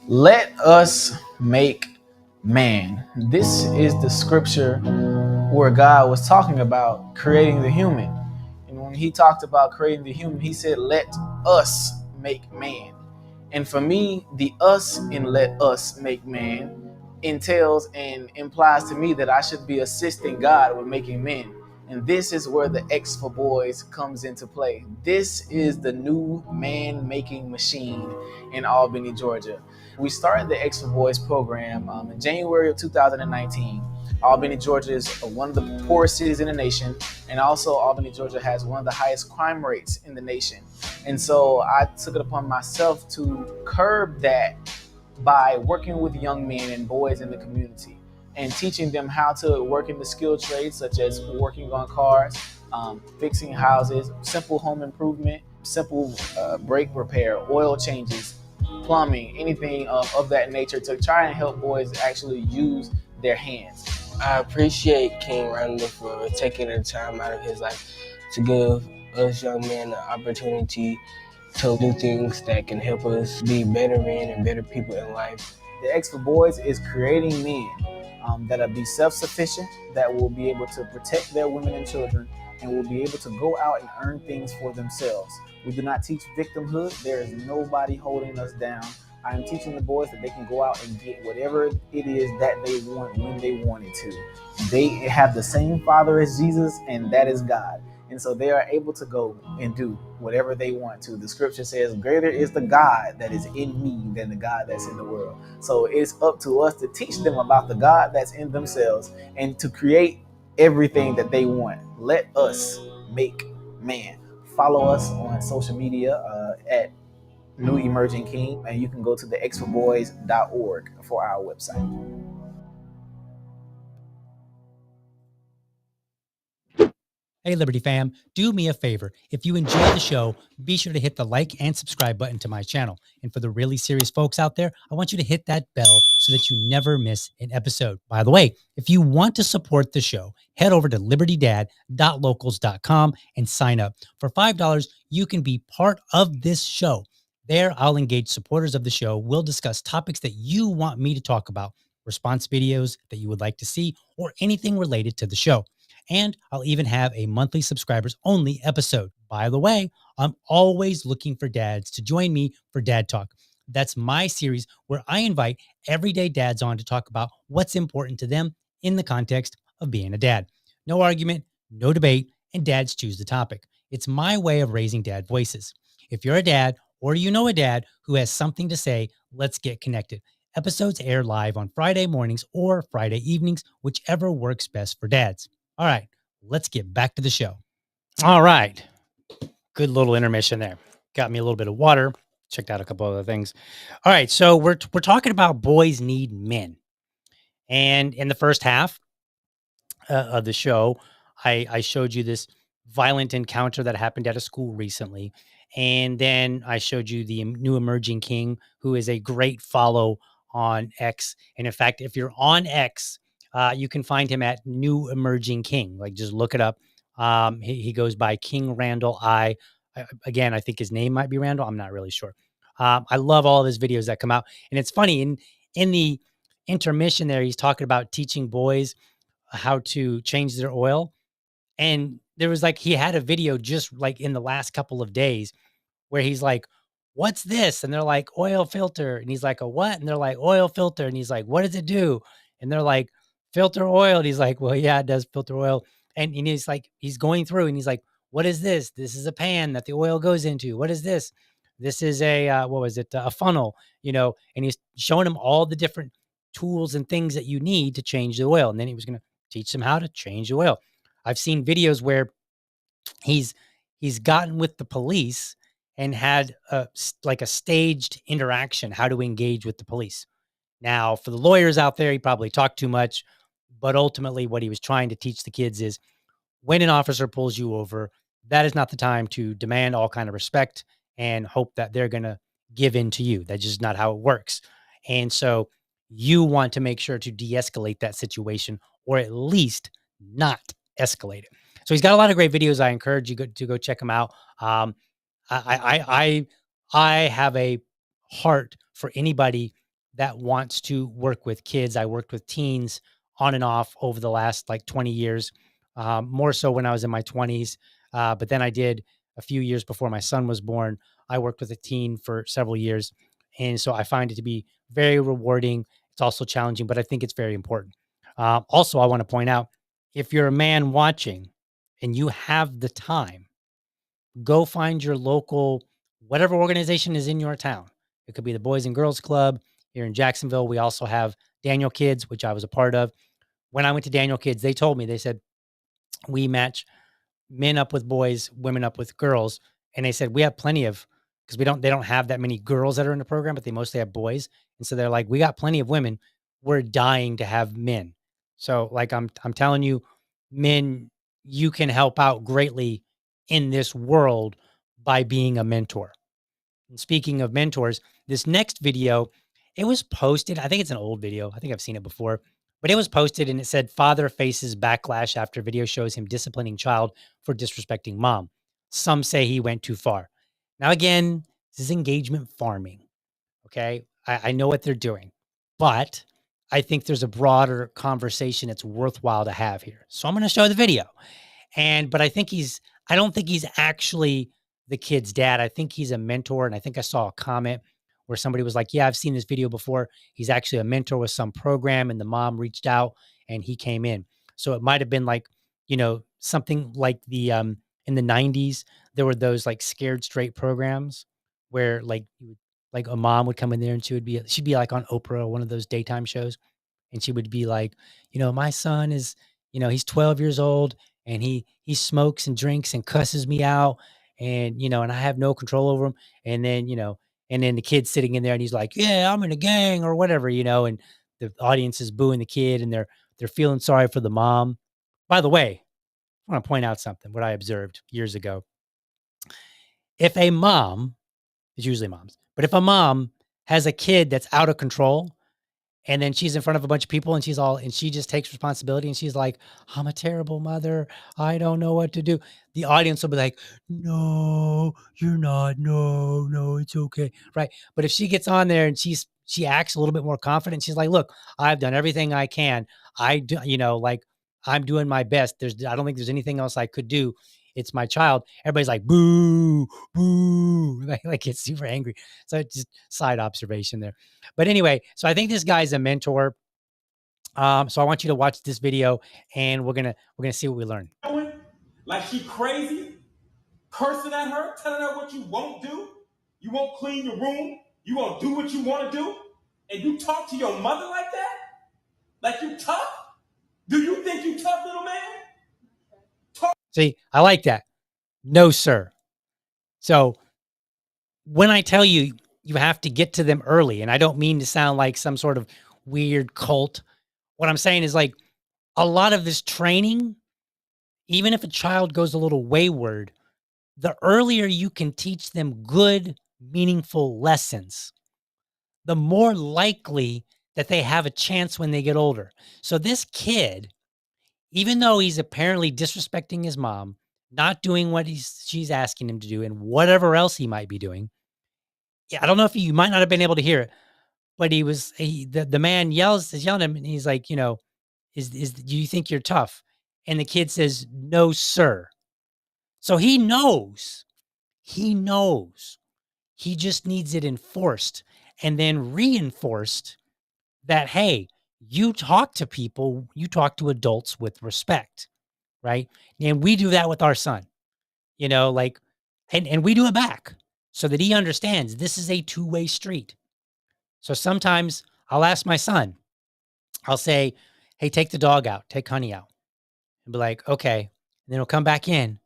Let us make man. This is the scripture where God was talking about creating the human. And when he talked about creating the human, he said, let us make man. And for me, the us in let us make man entails and implies to me that I should be assisting God with making men. And this is where the X for Boys comes into play. This is the new man making machine in Albany, Georgia. We started the X for Boys program in January of 2019. Albany, Georgia is one of the poorest cities in the nation, and also Albany, Georgia has one of the highest crime rates in the nation. And so I took it upon myself to curb that by working with young men and boys in the community and teaching them how to work in the skilled trades, such as working on cars, fixing houses, simple home improvement, simple brake repair, oil changes, plumbing, anything of that nature, to try and help boys actually use their hands. I appreciate King Randall for taking the time out of his life to give us young men the opportunity to do things that can help us be better men and better people in life. The X for Boys is creating men that'll be self-sufficient, that will be able to protect their women and children, and will be able to go out and earn things for themselves. We do not teach victimhood. There is nobody holding us down. I am teaching the boys that they can go out and get whatever it is that they want when they want it to. They have the same Father as Jesus, and that is God. And so they are able to go and do whatever they want to. The scripture says, greater is the God that is in me than the God that's in the world. So it's up to us to teach them about the God that's in themselves and to create everything that they want. Let us make man. Follow us on social media at New Emerging King, and you can go to the xforboys.org for our website. Hey, Liberty fam, do me a favor. If you enjoy the show, be sure to hit the like and subscribe button to my channel. And for the really serious folks out there, I want you to hit that bell so that you never miss an episode. By the way, if you want to support the show, head over to libertydad.locals.com and sign up. For $5, you can be part of this show. There, I'll engage supporters of the show. We'll discuss topics that you want me to talk about, response videos that you would like to see, or anything related to the show. And I'll even have a monthly subscribers only episode. By the way, I'm always looking for dads to join me for Dad Talk. That's my series where I invite everyday dads on to talk about what's important to them in the context of being a dad. No argument, no debate, and dads choose the topic. It's my way of raising dad voices. If you're a dad or you know a dad who has something to say, let's get connected. Episodes air live on Friday mornings or Friday evenings, whichever works best for dads. All right, let's get back to the show. All right. Good little intermission there. Got me a little bit of water. Checked out a couple other things. All right, so we're talking about boys need men. And in the first half of the show, I showed you this violent encounter that happened at a school recently. And then I showed you the new emerging king, who is a great follow on X. And in fact, if you're on X, you can find him at New Emerging King. Like, just look it up. He goes by King Randall Again, I think his name might be Randall. I'm not really sure. I love all of his videos that come out. And it's funny, in the intermission there, he's talking about teaching boys how to change their oil. And there was like, he had a video just like in the last couple of days where he's like, "What's this?" And they're like, "Oil filter." And he's like, "A what?" And they're like, "Oil filter." And he's like, "What does it do?" And they're like, "Filter oil." And he's like, "Well, yeah, it does filter oil." And he's like, he's going through and he's like, "What is this?" "This is a pan that the oil goes into." "What is this?" "This is a, what was it? A funnel," and he's showing him all the different tools and things that you need to change the oil. And then he was going to teach them how to change the oil. I've seen videos where he's gotten with the police and had like a staged interaction, how to engage with the police. Now, for the lawyers out there, he probably talked too much, but ultimately what he was trying to teach the kids is, when an officer pulls you over, that is not the time to demand all kind of respect and hope that they're going to give in to you. That's just not how it works. And so you want to make sure to de-escalate that situation, or at least not escalate it. So he's got a lot of great videos. I encourage you to go check them out. I have a heart for anybody that wants to work with kids. I worked with teens on and off over the last like 20 years, more so when I was in my 20s. But then I did a few years before my son was born. I worked with a teen for several years. And so I find it to be very rewarding. It's also challenging, but I think it's very important. Also, I want to point out, if you're a man watching and you have the time, go find your local, whatever organization is in your town. It could be the Boys and Girls Club here in Jacksonville. We also have Daniel Kids, which I was a part of. When I went to Daniel Kids, they told me, they said, we match men up with boys, women up with girls. And they said, we have plenty of, because they don't have that many girls that are in the program, but they mostly have boys. And so they're like, we got plenty of women. We're dying to have men. So like, I'm telling you, men, you can help out greatly in this world by being a mentor. And speaking of mentors, this next video, it was posted. I think it's an old video. I think I've seen it before, but it was posted and it said, "Father faces backlash after video shows him disciplining child for disrespecting mom. Some say he went too far." Now, again, this is engagement farming. Okay. I know what they're doing, but I think there's a broader conversation that's worthwhile to have here. So I'm going to show the video. But I don't think he's actually the kid's dad. I think he's a mentor. And I think I saw a comment where somebody was like, "Yeah, I've seen this video before. He's actually a mentor with some program." And the mom reached out and he came in. So it might've been like, something like in the 90s, there were those like Scared Straight programs where like, like a mom would come in there and she'd be like on Oprah or one of those daytime shows. And she would be like, "My son is, he's 12 years old and he smokes and drinks and cusses me out. And I have no control over him." And then the kid's sitting in there and he's like, "Yeah, I'm in a gang," or whatever, and the audience is booing the kid and they're feeling sorry for the mom. By the way, I want to point out something, what I observed years ago. If a mom, it's usually moms, but if a mom has a kid that's out of control, and then she's in front of a bunch of people and she just takes responsibility and she's like, "I'm a terrible mother. I don't know what to do." The audience will be like, "No, you're not. No, no, it's okay." Right. But if she gets on there and she acts a little bit more confident, she's like, "Look, I've done everything I can. I do, like, I'm doing my best. I don't think there's anything else I could do. It's my child." Everybody's like, "Boo, boo." Like it's super angry. So just side observation there. But anyway, so I think this guy's a mentor. So I want you to watch this video and we're gonna see what we learn. Like she crazy, cursing at her, telling her what you won't do. You won't clean your room. You won't do what you want to do. And you talk to your mother like that? Like you tough? Do you think you tough, little man? See, I like that. No, sir. So when I tell you, you have to get to them early, and I don't mean to sound like some sort of weird cult. What I'm saying is like a lot of this training, even if a child goes a little wayward, the earlier you can teach them good, meaningful lessons, the more likely that they have a chance when they get older. So this kid, even though he's apparently disrespecting his mom, not doing what she's asking him to do, and whatever else he might be doing, yeah, I don't know if you might not have been able to hear it, but the man is yelling at him, and he's like, is do you think you're tough? And the kid says, no, sir. So he knows. He knows. He just needs it enforced and then reinforced that, hey, you talk to people, you talk to adults with respect, right? And we do that with our son, like, and we do it back so that he understands this is a two-way street. So sometimes I'll ask my son, I'll say, hey, take the dog out, take Honey out, and be like, okay. And then he'll come back in.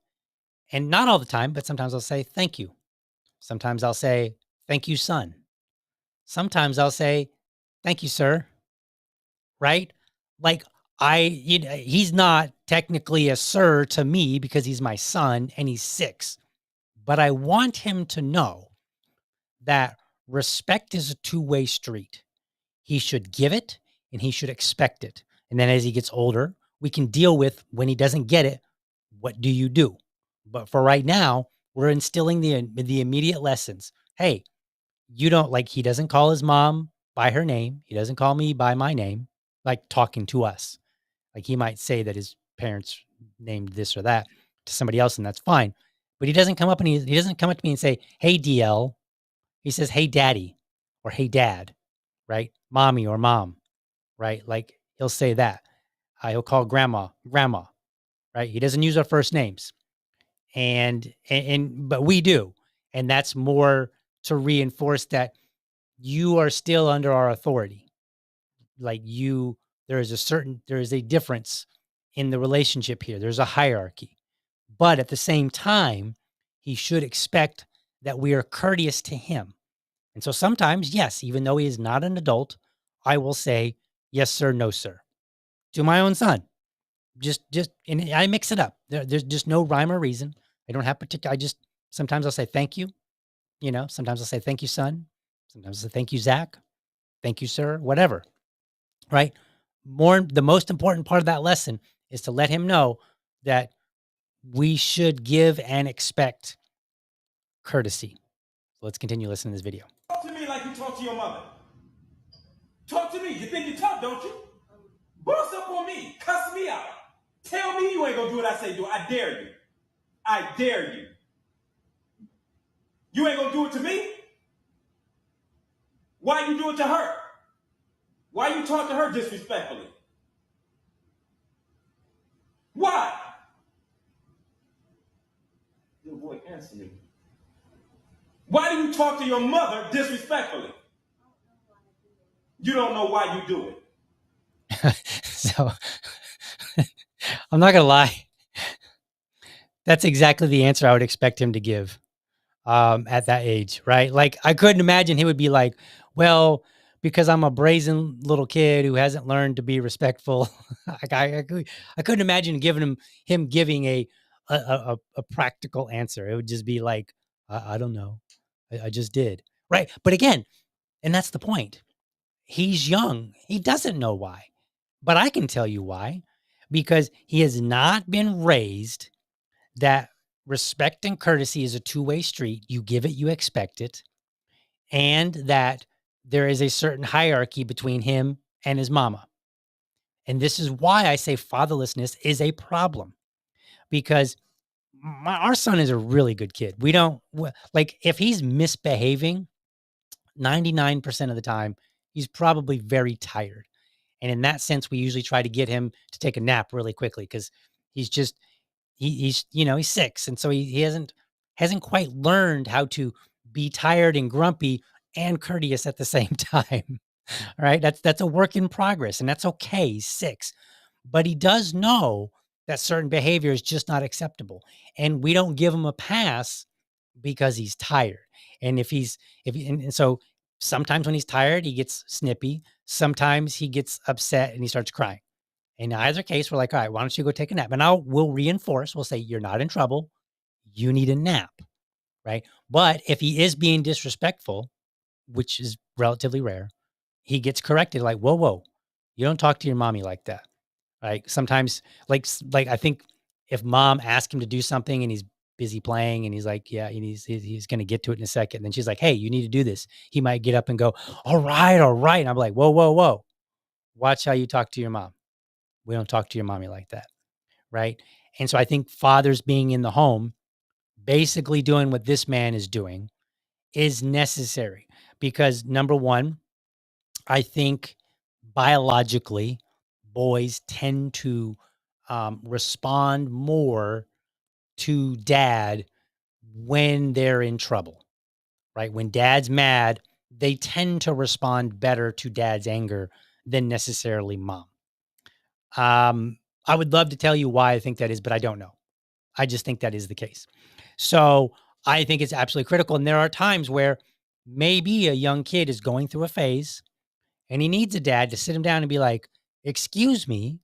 And not all the time, but sometimes I'll say, thank you. Sometimes I'll say, thank you, son. Sometimes I'll say, thank you, sir. Right? Like he's not technically a sir to me because he's my son and he's 6. But I want him to know that respect is a two-way street. He should give it and he should expect it. And then as he gets older, we can deal with when he doesn't get it, what do you do? But for right now, we're instilling the immediate lessons. Hey, you don't like, he doesn't call his mom by her name. He doesn't call me by my name, like talking to us. Like he might say that his parents named this or that to somebody else, and that's fine. But he doesn't come up and he doesn't come up to me and say, hey, DL. He says, hey, daddy, or hey, dad, right? Mommy or mom, right? Like he'll say that. He'll call grandma, right? He doesn't use our first names. But we do. And that's more to reinforce that you are still under our authority. Like there is a difference in the relationship here. There's a hierarchy. But at the same time, he should expect that we are courteous to him. And so sometimes, yes, even though he is not an adult, I will say, yes, sir, no, sir, to my own son. And I mix it up. There's just no rhyme or reason. I don't have sometimes I'll say, thank you. Sometimes I'll say, thank you, son. Sometimes I'll say, thank you, Zach. Thank you, sir, whatever. Right. The most important part of that lesson is to let him know that we should give and expect courtesy. So let's continue listening to this video. Talk to me like you talk to your mother. Talk to me. You think you're tough, don't you? Boss up on me. Cuss me out. Tell me you ain't gonna do what I say do. I dare you. I dare you. You ain't gonna do it to me? Why you do it to her? Why you talk to her disrespectfully? Why? Little boy, answer me. Why do you talk to your mother disrespectfully? You don't know why you do it. So I'm not gonna lie. That's exactly the answer I would expect him to give at that age, right? Like I couldn't imagine he would be like, well, because I'm a brazen little kid who hasn't learned to be respectful. Like I couldn't imagine him giving a practical answer. It would just be like, I don't know. I just did. Right. But again, and that's the point. He's young. He doesn't know why. But I can tell you why. Because he has not been raised that respect and courtesy is a two-way street. You give it, you expect it. And that there is a certain hierarchy between him and his mama. And this is why I say fatherlessness is a problem. Because our son is a really good kid. We don't, like, if he's misbehaving, 99% of the time, he's probably very tired. And in that sense, we usually try to get him to take a nap really quickly because he's just, he's 6. And so he hasn't quite learned how to be tired and grumpy and courteous at the same time. All right. That's a work in progress, and that's okay. He's 6, but he does know that certain behavior is just not acceptable. And we don't give him a pass because he's tired. And and so sometimes when he's tired, he gets snippy. Sometimes he gets upset and he starts crying. In either case, we're like, all right, why don't you go take a nap? And we'll reinforce, we'll say, you're not in trouble. You need a nap. Right. But if he is being disrespectful, which is relatively rare, he gets corrected like, whoa, whoa, you don't talk to your mommy like that. Right. Sometimes like I think if mom asks him to do something and he's busy playing and he's like, yeah, and he's going to get to it in a second. And then she's like, hey, you need to do this. He might get up and go, all right, all right. And I'm like, whoa, whoa, whoa. Watch how you talk to your mom. We don't talk to your mommy like that. Right. And so I think fathers being in the home, basically doing what this man is doing, is necessary because number one, I think biologically, boys tend to respond more to dad when they're in trouble, right? When dad's mad, they tend to respond better to dad's anger than necessarily mom. I would love to tell you why I think that is, but I don't know. I just think that is the case. So I think it's absolutely critical. And there are times where maybe a young kid is going through a phase and he needs a dad to sit him down and be like, excuse me,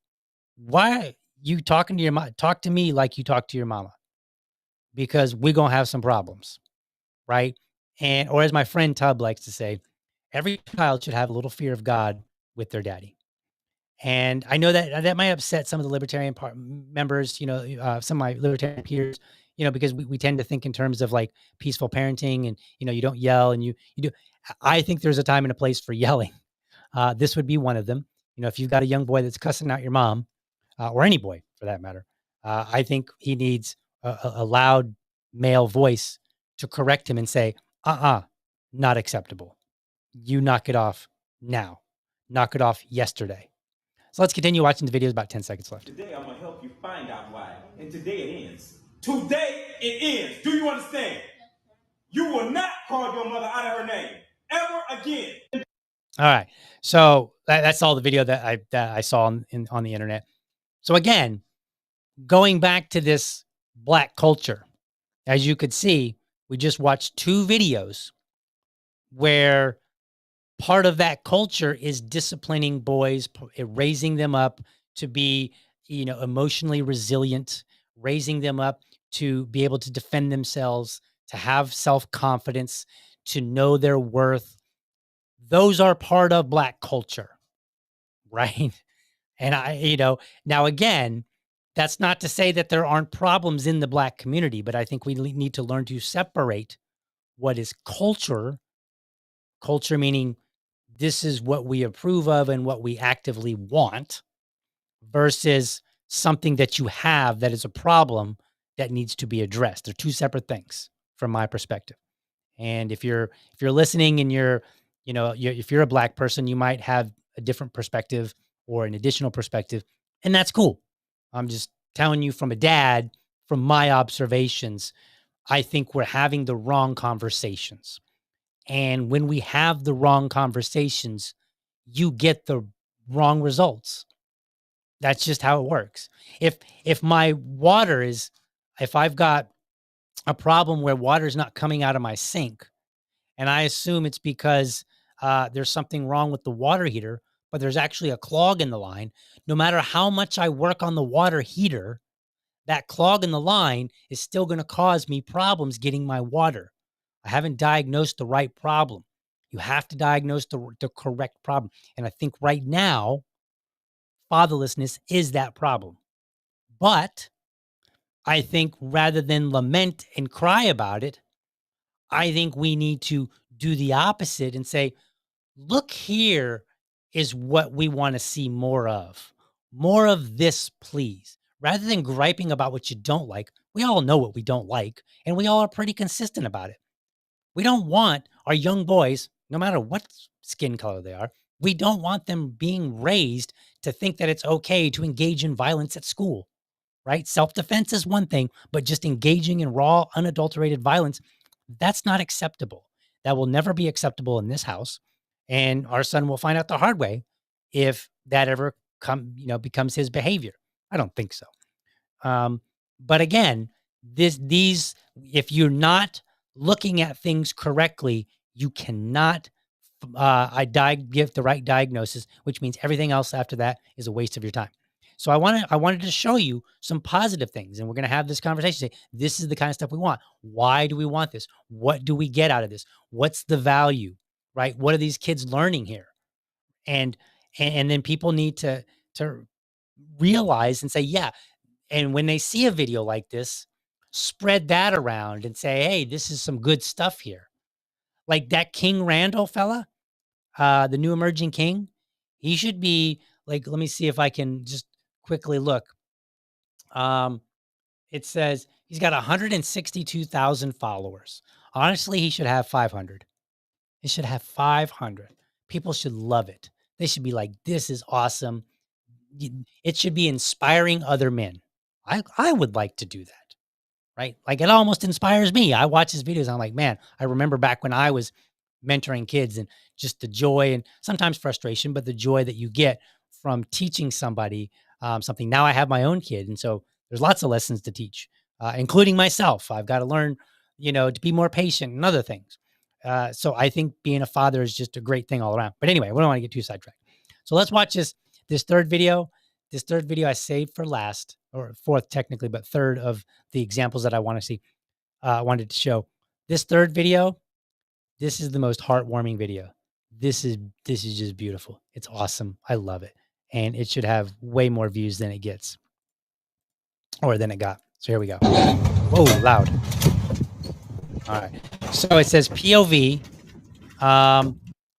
why are you talking to your mom? Talk to me like you talk to your mama because we're going to have some problems. Right. And, or as my friend Tub likes to say, every child should have a little fear of God with their daddy. And I know that that might upset some of the libertarian members, some of my libertarian peers, because we tend to think in terms of like peaceful parenting and, you don't yell and you do. I think there's a time and a place for yelling. This would be one of them. If you've got a young boy that's cussing out your mom, or any boy for that matter, I think he needs a loud male voice to correct him and say, not acceptable. You knock it off now. Knock it off yesterday. So let's continue watching the video. About 10 seconds left. Today I'm gonna help you find out why. And today it ends. Today it ends. Do you understand? You will not call your mother out of her name ever again. All right. So that's all the video that I saw on the internet. So again, going back to this black culture, as you could see, we just watched two videos where part of that culture is disciplining boys, raising them up to be, emotionally resilient, raising them up to be able to defend themselves, to have self-confidence, to know their worth. Those are part of black culture, right? And now again, that's not to say that there aren't problems in the black community, but I think we need to learn to separate what is culture meaning this is what we approve of and what we actively want versus something that you have that is a problem that needs to be addressed. They're two separate things from my perspective. And if you're listening and if you're a black person, you might have a different perspective or an additional perspective, and that's cool. I'm just telling you from a dad, from my observations, I think we're having the wrong conversations. And when we have the wrong conversations, you get the wrong results. That's just how it works. If my water if I've got a problem where water is not coming out of my sink, and I assume it's because there's something wrong with the water heater, but there's actually a clog in the line, no matter how much I work on the water heater, that clog in the line is still going to cause me problems getting my water. I haven't diagnosed the right problem. You have to diagnose the correct problem. And I think right now, fatherlessness is that problem. But I think rather than lament and cry about it, I think we need to do the opposite and say, look, here is what we want to see more of. More of this, please. Rather than griping about what you don't like, we all know what we don't like, and we all are pretty consistent about it. We don't want our young boys, no matter what skin color they are, we don't want them being raised to think that it's okay to engage in violence at school, right? Self-defense is one thing, but just engaging in raw, unadulterated violence, that's not acceptable. That will never be acceptable in this house. And our son will find out the hard way if that ever becomes his behavior. I don't think so. But again, these if you're not looking at things correctly, you cannot give the right diagnosis, which means everything else after that is a waste of your time. So I wanted to show you some positive things, and we're going to have this conversation. Say, this is the kind of stuff we want. Why do we want this? What do we get out of this? What's the value, right? What are these kids learning here? And then people need to realize and say, yeah. And when they see a video like this, spread that around and say, hey, this is some good stuff here. Like that King Randall fella, the new emerging king, he should be like, let me see if I can just quickly look. It says he's got 162,000 followers. Honestly, he should have 500. He should have 500. People should love it. They should be like, this is awesome. It should be inspiring other men. I would like to do that. Right? Like it almost inspires me. I watch his videos. I'm like, man, I remember back when I was mentoring kids and just the joy and sometimes frustration, but the joy that you get from teaching somebody something. Now I have my own kid. And so there's lots of lessons to teach, including myself. I've got to learn, to be more patient and other things. So I think being a father is just a great thing all around. But anyway, we don't want to get too sidetracked. So let's watch this third video. This third video I saved for last, or fourth technically, but third of the examples that I want to see, wanted to show. This third video, this is the most heartwarming video. This is just beautiful. It's awesome. I love it. And it should have way more views than it gets. Or than it got. So here we go. Whoa, loud. All right. So it says POV.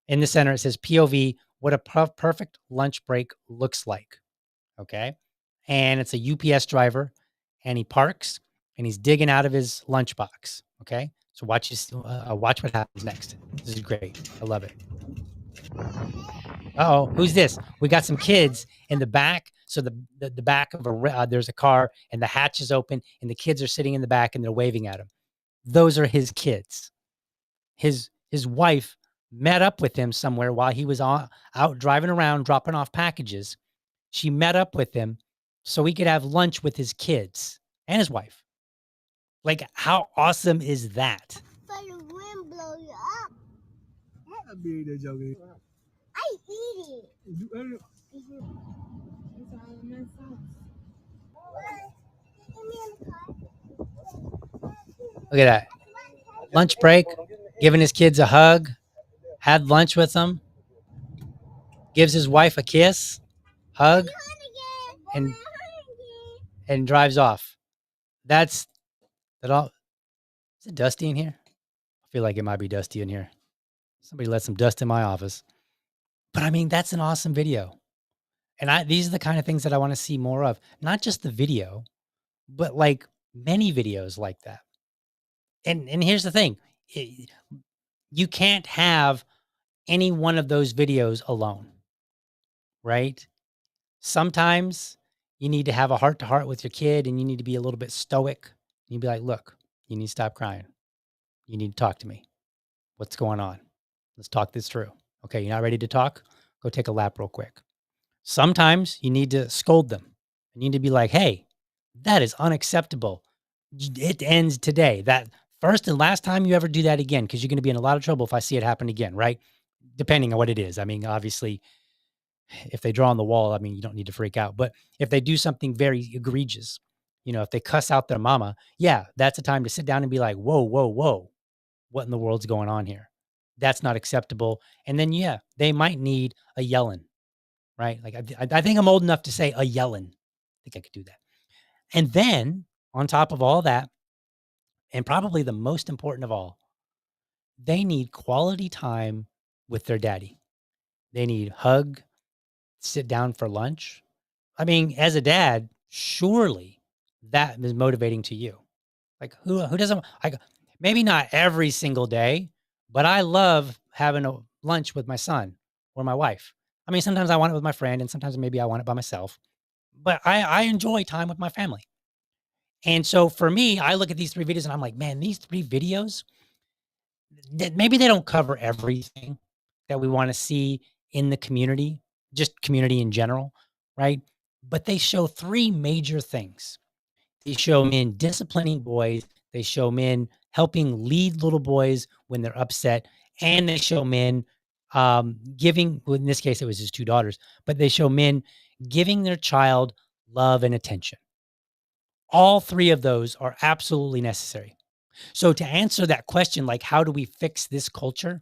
In the center, it says POV, what a perfect lunch break looks like. Okay. And it's a UPS driver, and he parks and he's digging out of his lunchbox. Okay. So watch what happens next. This is great. I love it. Uh-oh, who's this? We got some kids in the back. So the back of there's a car and the hatch is open and the kids are sitting in the back and they're waving at him. Those are his kids. His wife met up with him somewhere while he was out driving around, dropping off packages. She met up with him so he could have lunch with his kids and his wife. Like, how awesome is that? But the wind blow you up. How big that joke is? I eat it. You ate it? It's all in my sauce. Look at that. Lunch break, giving his kids a hug, had lunch with them, gives his wife a kiss, hug, and drives off. That's that all. Is it dusty in here? I feel like it might be dusty in here. Somebody let some dust in my office. But I mean, that's an awesome video. And these are the kind of things that I want to see more of. Not just the video, but like many videos like that. And here's the thing. You can't have any one of those videos alone, right? Sometimes you need to have a heart-to-heart with your kid and you need to be a little bit stoic. You be like, look, you need to stop crying. You need to talk to me. What's going on? Let's talk this through. Okay, you're not ready to talk? Go take a lap real quick. Sometimes you need to scold them. You need to be like, hey, that is unacceptable. It ends today. That first and last time you ever do that again, because you're going to be in a lot of trouble if I see it happen again, right? Depending on what it is. I mean, obviously, if they draw on the wall, I mean, you don't need to freak out. But if they do something very egregious, if they cuss out their mama, yeah, that's a time to sit down and be like, whoa, whoa, whoa. What in the world's going on here? That's not acceptable. And then, yeah, they might need a yelling, right? Like, I think I'm old enough to say a yelling. I think I could do that. And then on top of all that, and probably the most important of all, they need quality time with their daddy. They need hug, sit down for lunch. I mean, as a dad, surely that is motivating to you. Like who doesn't, like, maybe not every single day, but I love having a lunch with my son or my wife. I mean, sometimes I want it with my friend and sometimes maybe I want it by myself, but I enjoy time with my family. And so for me, I look at these 3 videos and I'm like, man, these 3 videos, maybe they don't cover everything that we want to see in the community, just community in general, right? But they show 3 major things. They show men disciplining boys. They show men helping lead little boys when they're upset. And they show men giving, well, in this case, it was his two daughters, but they show men giving their child love and attention. All three of those are absolutely necessary. So to answer that question, like, how do we fix this culture?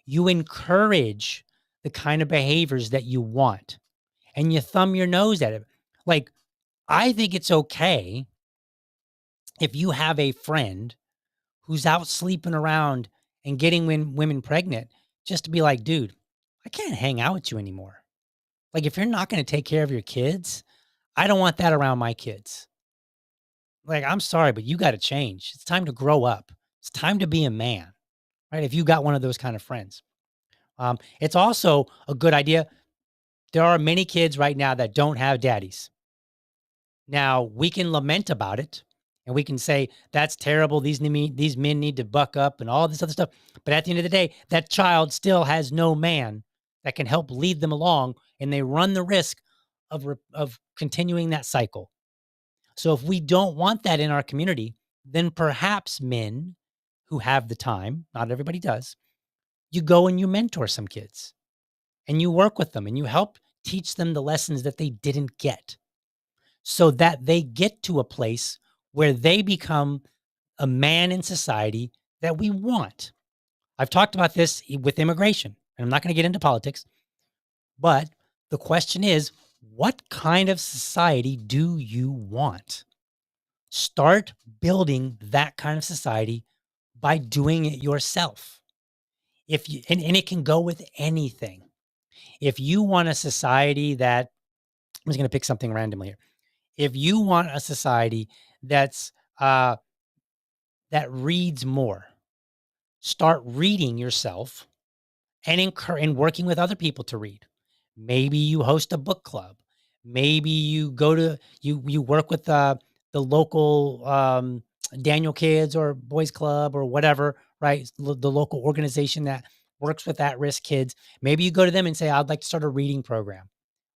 You encourage the kind of behaviors that you want and you thumb your nose at it. Like, I think it's okay if you have a friend who's out sleeping around and getting women pregnant, just to be like, dude, I can't hang out with you anymore. Like, if you're not going to take care of your kids, I don't want that around my kids. Like, I'm sorry, but you got to change. It's time to grow up. It's time to be a man, right? If you got one of those kind of friends. It's also a good idea. There are many kids right now that don't have daddies. Now, we can lament about it and we can say, that's terrible. These men need to buck up and all this other stuff. But at the end of the day, that child still has no man that can help lead them along, and they run the risk of continuing that cycle. So if we don't want that in our community, then perhaps men who have the time, not everybody does, you go and you mentor some kids and you work with them and you help teach them the lessons that they didn't get, so that they get to a place where they become a man in society that we want. I've talked about this with immigration, and I'm not going to get into politics, but the question is, what kind of society do you want? Start building that kind of society by doing it yourself. If you, and it can go with anything. If you want a society that, I'm just going to pick something randomly here. If you want a society that's that reads more, start reading yourself and working with other people to read. Maybe you host a book club. Maybe you go to you work with the local Daniel Kids or Boys Club or whatever, right? The local organization that works with at-risk kids. Maybe you go to them and say, I'd like to start a reading program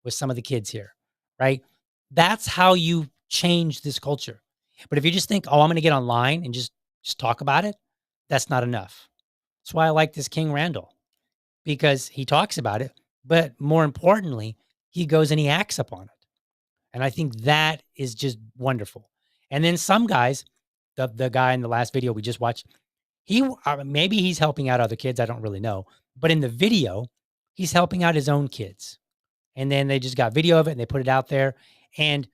with some of the kids here, right? That's how you change this culture. But if you just think, oh, I'm going to get online and just talk about it, that's not enough. That's why I like this King Randall, because he talks about it, but more importantly, he goes and he acts upon it. And I think that is just wonderful. And then some guys, the guy in the last video we just watched, maybe he's helping out other kids. I don't really know. But in the video, he's helping out his own kids. And then they just got video of it and they put it out there. And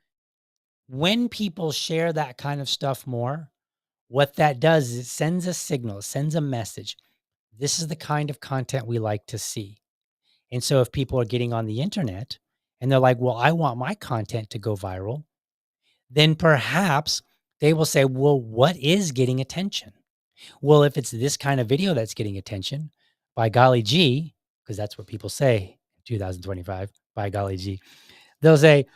when people share that kind of stuff more, what that does is it sends a signal, it sends a message. This is the kind of content we like to see. And so if people are getting on the internet and they're like, well, I want my content to go viral, then perhaps they will say, well, what is getting attention? Well, if it's this kind of video that's getting attention, by golly gee, because that's what people say in 2025, by golly gee, they'll say,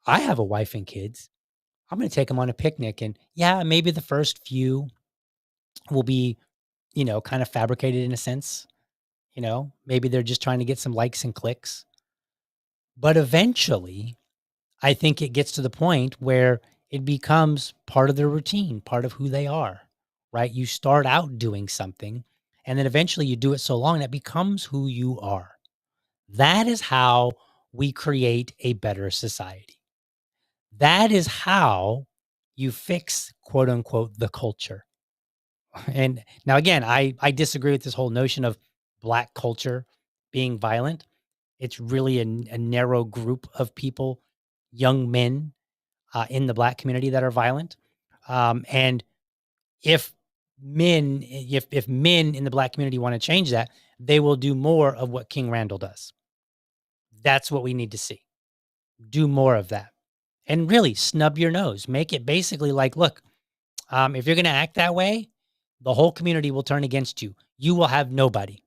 I have a wife and kids. I'm going to take them on a picnic. And yeah, maybe the first few will be, kind of fabricated in a sense. Maybe they're just trying to get some likes and clicks. But eventually, I think it gets to the point where it becomes part of their routine, part of who they are, right? You start out doing something, and then eventually you do it so long that becomes who you are. That is how we create a better society. That is how you fix, quote unquote, the culture. And now, again, I disagree with this whole notion of Black culture being violent. It's really a narrow group of people, young men in the Black community, that are violent. And if men in the Black community want to change that, they will do more of what King Randall does. That's what we need to see. Do more of that. And really snub your nose. Make it basically like, look, if you're going to act that way, the whole community will turn against you. You will have nobody.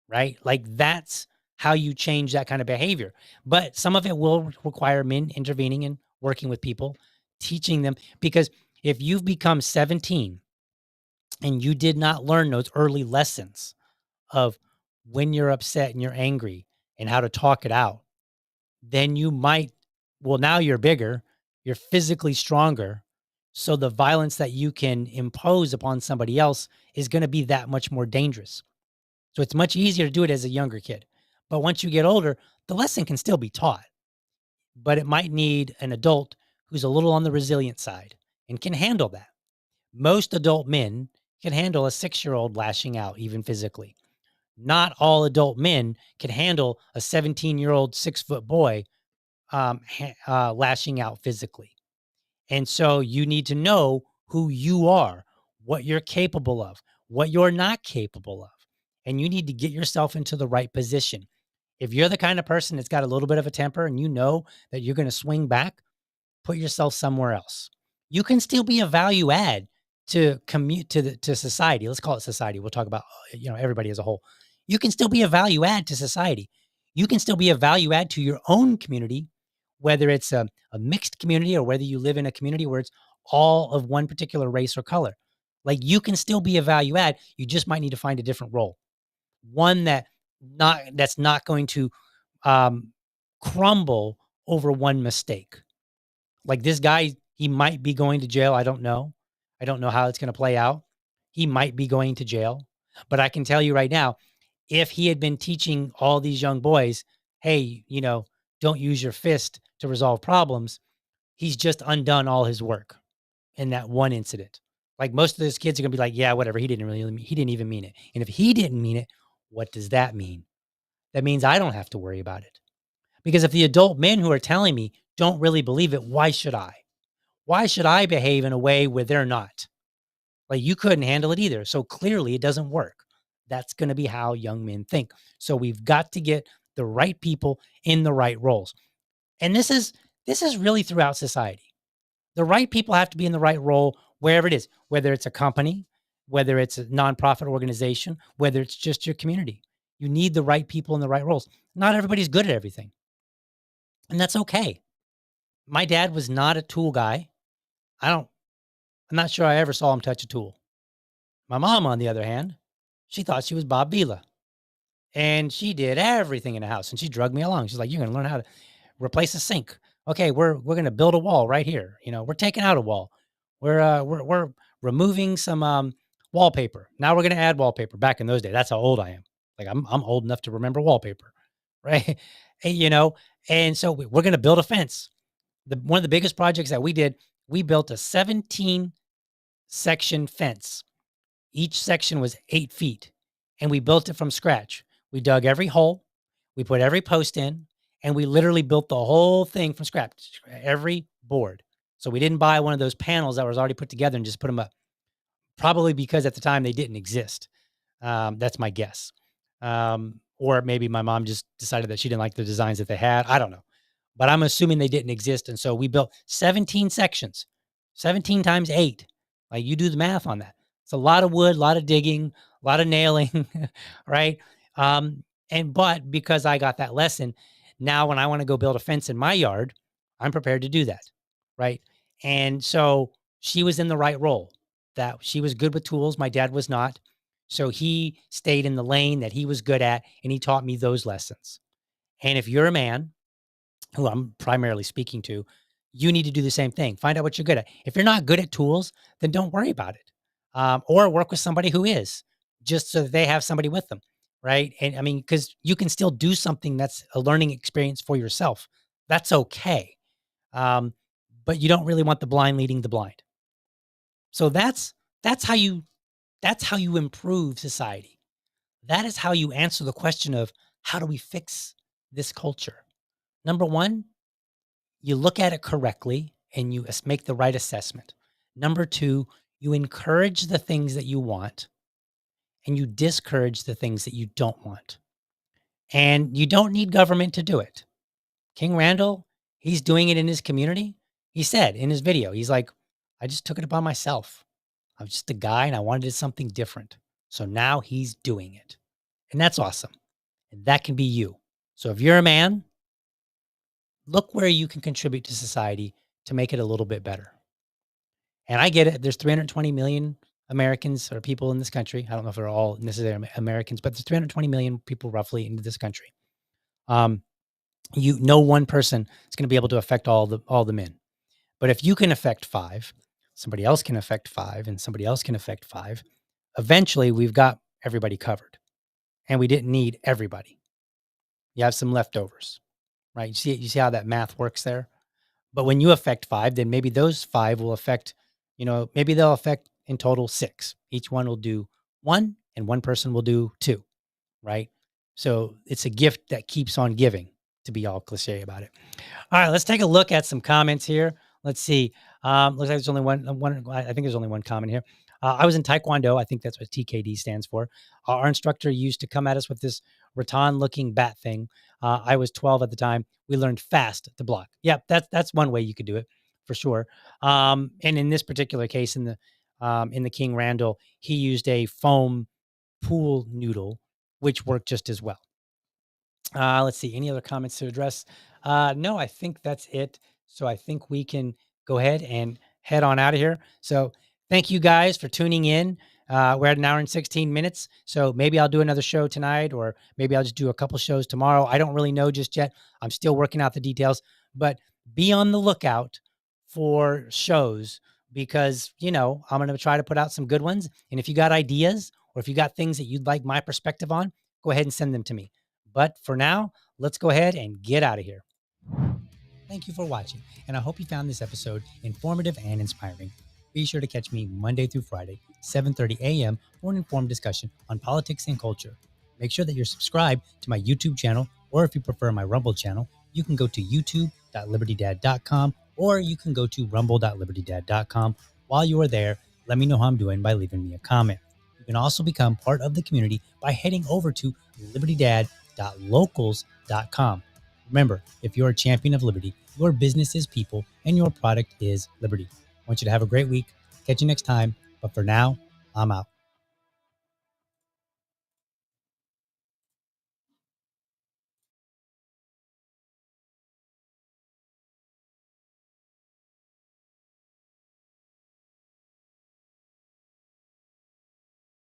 Right? Like, that's how you change that kind of behavior. But some of it will require men intervening and working with people, teaching them. Because if you've become 17 and you did not learn those early lessons of when you're upset and you're angry and how to talk it out, then you might, well, now you're bigger, You're physically stronger. So the violence that you can impose upon somebody else is going to be that much more dangerous. So it's much easier to do it as a younger kid. But once you get older, the lesson can still be taught, but it might need an adult who's a little on the resilient side and can handle that. Most adult men can handle a 6-year-old lashing out, even physically. Not all adult men can handle a 17-year-old 6-foot boy lashing out physically. And so you need to know who you are, what you're capable of, what you're not capable of. And you need to get yourself into the right position. If you're the kind of person that's got a little bit of a temper and you know that you're going to swing back, put yourself somewhere else. You can still be a value add to to society. Let's call it society. We'll talk about everybody as a whole. You can still be a value add to society. You can still be a value add to your own community, whether it's a mixed community or whether you live in a community where it's all of one particular race or color. Like, you can still be a value add. You just might need to find a different role, one that's not going to crumble over one mistake. Like, this guy, he might be going to jail. I don't know. I don't know how it's going to play out. He might be going to jail. But I can tell you right now, if he had been teaching all these young boys, hey, don't use your fist to resolve problems, he's just undone all his work in that one incident. Like, most of those kids are going to be like, yeah, whatever. He didn't even mean it. And if he didn't mean it, what does that mean? That means I don't have to worry about it. Because if the adult men who are telling me don't really believe it, why should I? Why should I behave in a way where they're not? Like, you couldn't handle it either. So clearly it doesn't work. That's going to be how young men think. So we've got to get the right people in the right roles. And this is really throughout society. The right people have to be in the right role wherever it is, whether it's a company, whether it's a nonprofit organization, whether it's just your community. You need the right people in the right roles. Not everybody's good at everything. And that's okay. My dad was not a tool guy. I'm not sure I ever saw him touch a tool. My mom, on the other hand, she thought she was Bob Vila. And she did everything in the house. And she drugged me along. She's like, you're going to learn how to replace a sink. Okay, we're going to build a wall right here. We're taking out a wall. We're removing some wallpaper. Now we're going to add wallpaper. Back in those days, that's how old I am. Like, I'm old enough to remember wallpaper, right? And so we're going to build a fence. One of the biggest projects that we did, we built a 17 section fence. Each section was 8 feet, and we built it from scratch. We dug every hole, we put every post in, and we literally built the whole thing from scratch, every board. So we didn't buy one of those panels that was already put together and just put them up. Probably because at the time they didn't exist. That's my guess. Or maybe my mom just decided that she didn't like the designs that they had. I don't know. But I'm assuming they didn't exist. And so we built 17 sections, 17 times 8. Like, you do the math on that. It's a lot of wood, a lot of digging, a lot of nailing, right? But because I got that lesson, now when I want to go build a fence in my yard, I'm prepared to do that, right? And so she was in the right role, that she was good with tools. My dad was not. So he stayed in the lane that he was good at, and he taught me those lessons. And if you're a man, who I'm primarily speaking to, you need to do the same thing. Find out what you're good at. If you're not good at tools, then don't worry about it. Or work with somebody who is, just so that they have somebody with them, right? And I mean, because you can still do something that's a learning experience for yourself. That's okay. But you don't really want the blind leading the blind. So that's how you improve society. That is how you answer the question of, how do we fix this culture? Number one, you look at it correctly and you make the right assessment. Number two, you encourage the things that you want and you discourage the things that you don't want. And you don't need government to do it. King Randall, he's doing it in his community. He said in his video, he's like, I just took it upon myself. I was just a guy and I wanted something different. So now he's doing it. And that's awesome. And that can be you. So if you're a man, look where you can contribute to society to make it a little bit better. And I get it. There's 320 million Americans or people in this country. I don't know if they're all necessarily Americans, but there's 320 million people roughly in this country. No one person is going to be able to affect all the men. But if you can affect 5, somebody else can affect 5, and somebody else can affect 5, eventually we've got everybody covered. And we didn't need everybody. You have some leftovers, right? You see how that math works there? But when you affect 5, then maybe those 5 will affect, maybe they'll affect in total 6. Each one will do 1 and one person will do 2, right? So it's a gift that keeps on giving, to be all cliche about it. All right, let's take a look at some comments here. Let's see. Looks like there's only one. I think there's only one comment here. I was in Taekwondo. I think that's what TKD stands for. Our instructor used to come at us with this rattan-looking bat thing. I was 12 at the time. We learned fast to block. Yeah, that's one way you could do it for sure. And in this particular case, in the King Randall, he used a foam pool noodle, which worked just as well. Let's see. Any other comments to address? No, I think that's it. So I think we can go ahead and head on out of here. So thank you guys for tuning in. We're at an hour and 16 minutes. So maybe I'll do another show tonight, or maybe I'll just do a couple shows tomorrow. I don't really know just yet. I'm still working out the details, but be on the lookout for shows because, I'm going to try to put out some good ones. And if you got ideas or if you got things that you'd like my perspective on, go ahead and send them to me. But for now, let's go ahead and get out of here. Thank you for watching, and I hope you found this episode informative and inspiring. Be sure to catch me Monday through Friday, 7:30 a.m. for an informed discussion on politics and culture. Make sure that you're subscribed to my YouTube channel, or if you prefer my Rumble channel, you can go to youtube.libertydad.com, or you can go to rumble.libertydad.com. While you are there, let me know how I'm doing by leaving me a comment. You can also become part of the community by heading over to libertydad.locals.com. Remember, if you're a champion of liberty, your business is people and your product is liberty. I want you to have a great week. Catch you next time. But for now, I'm out.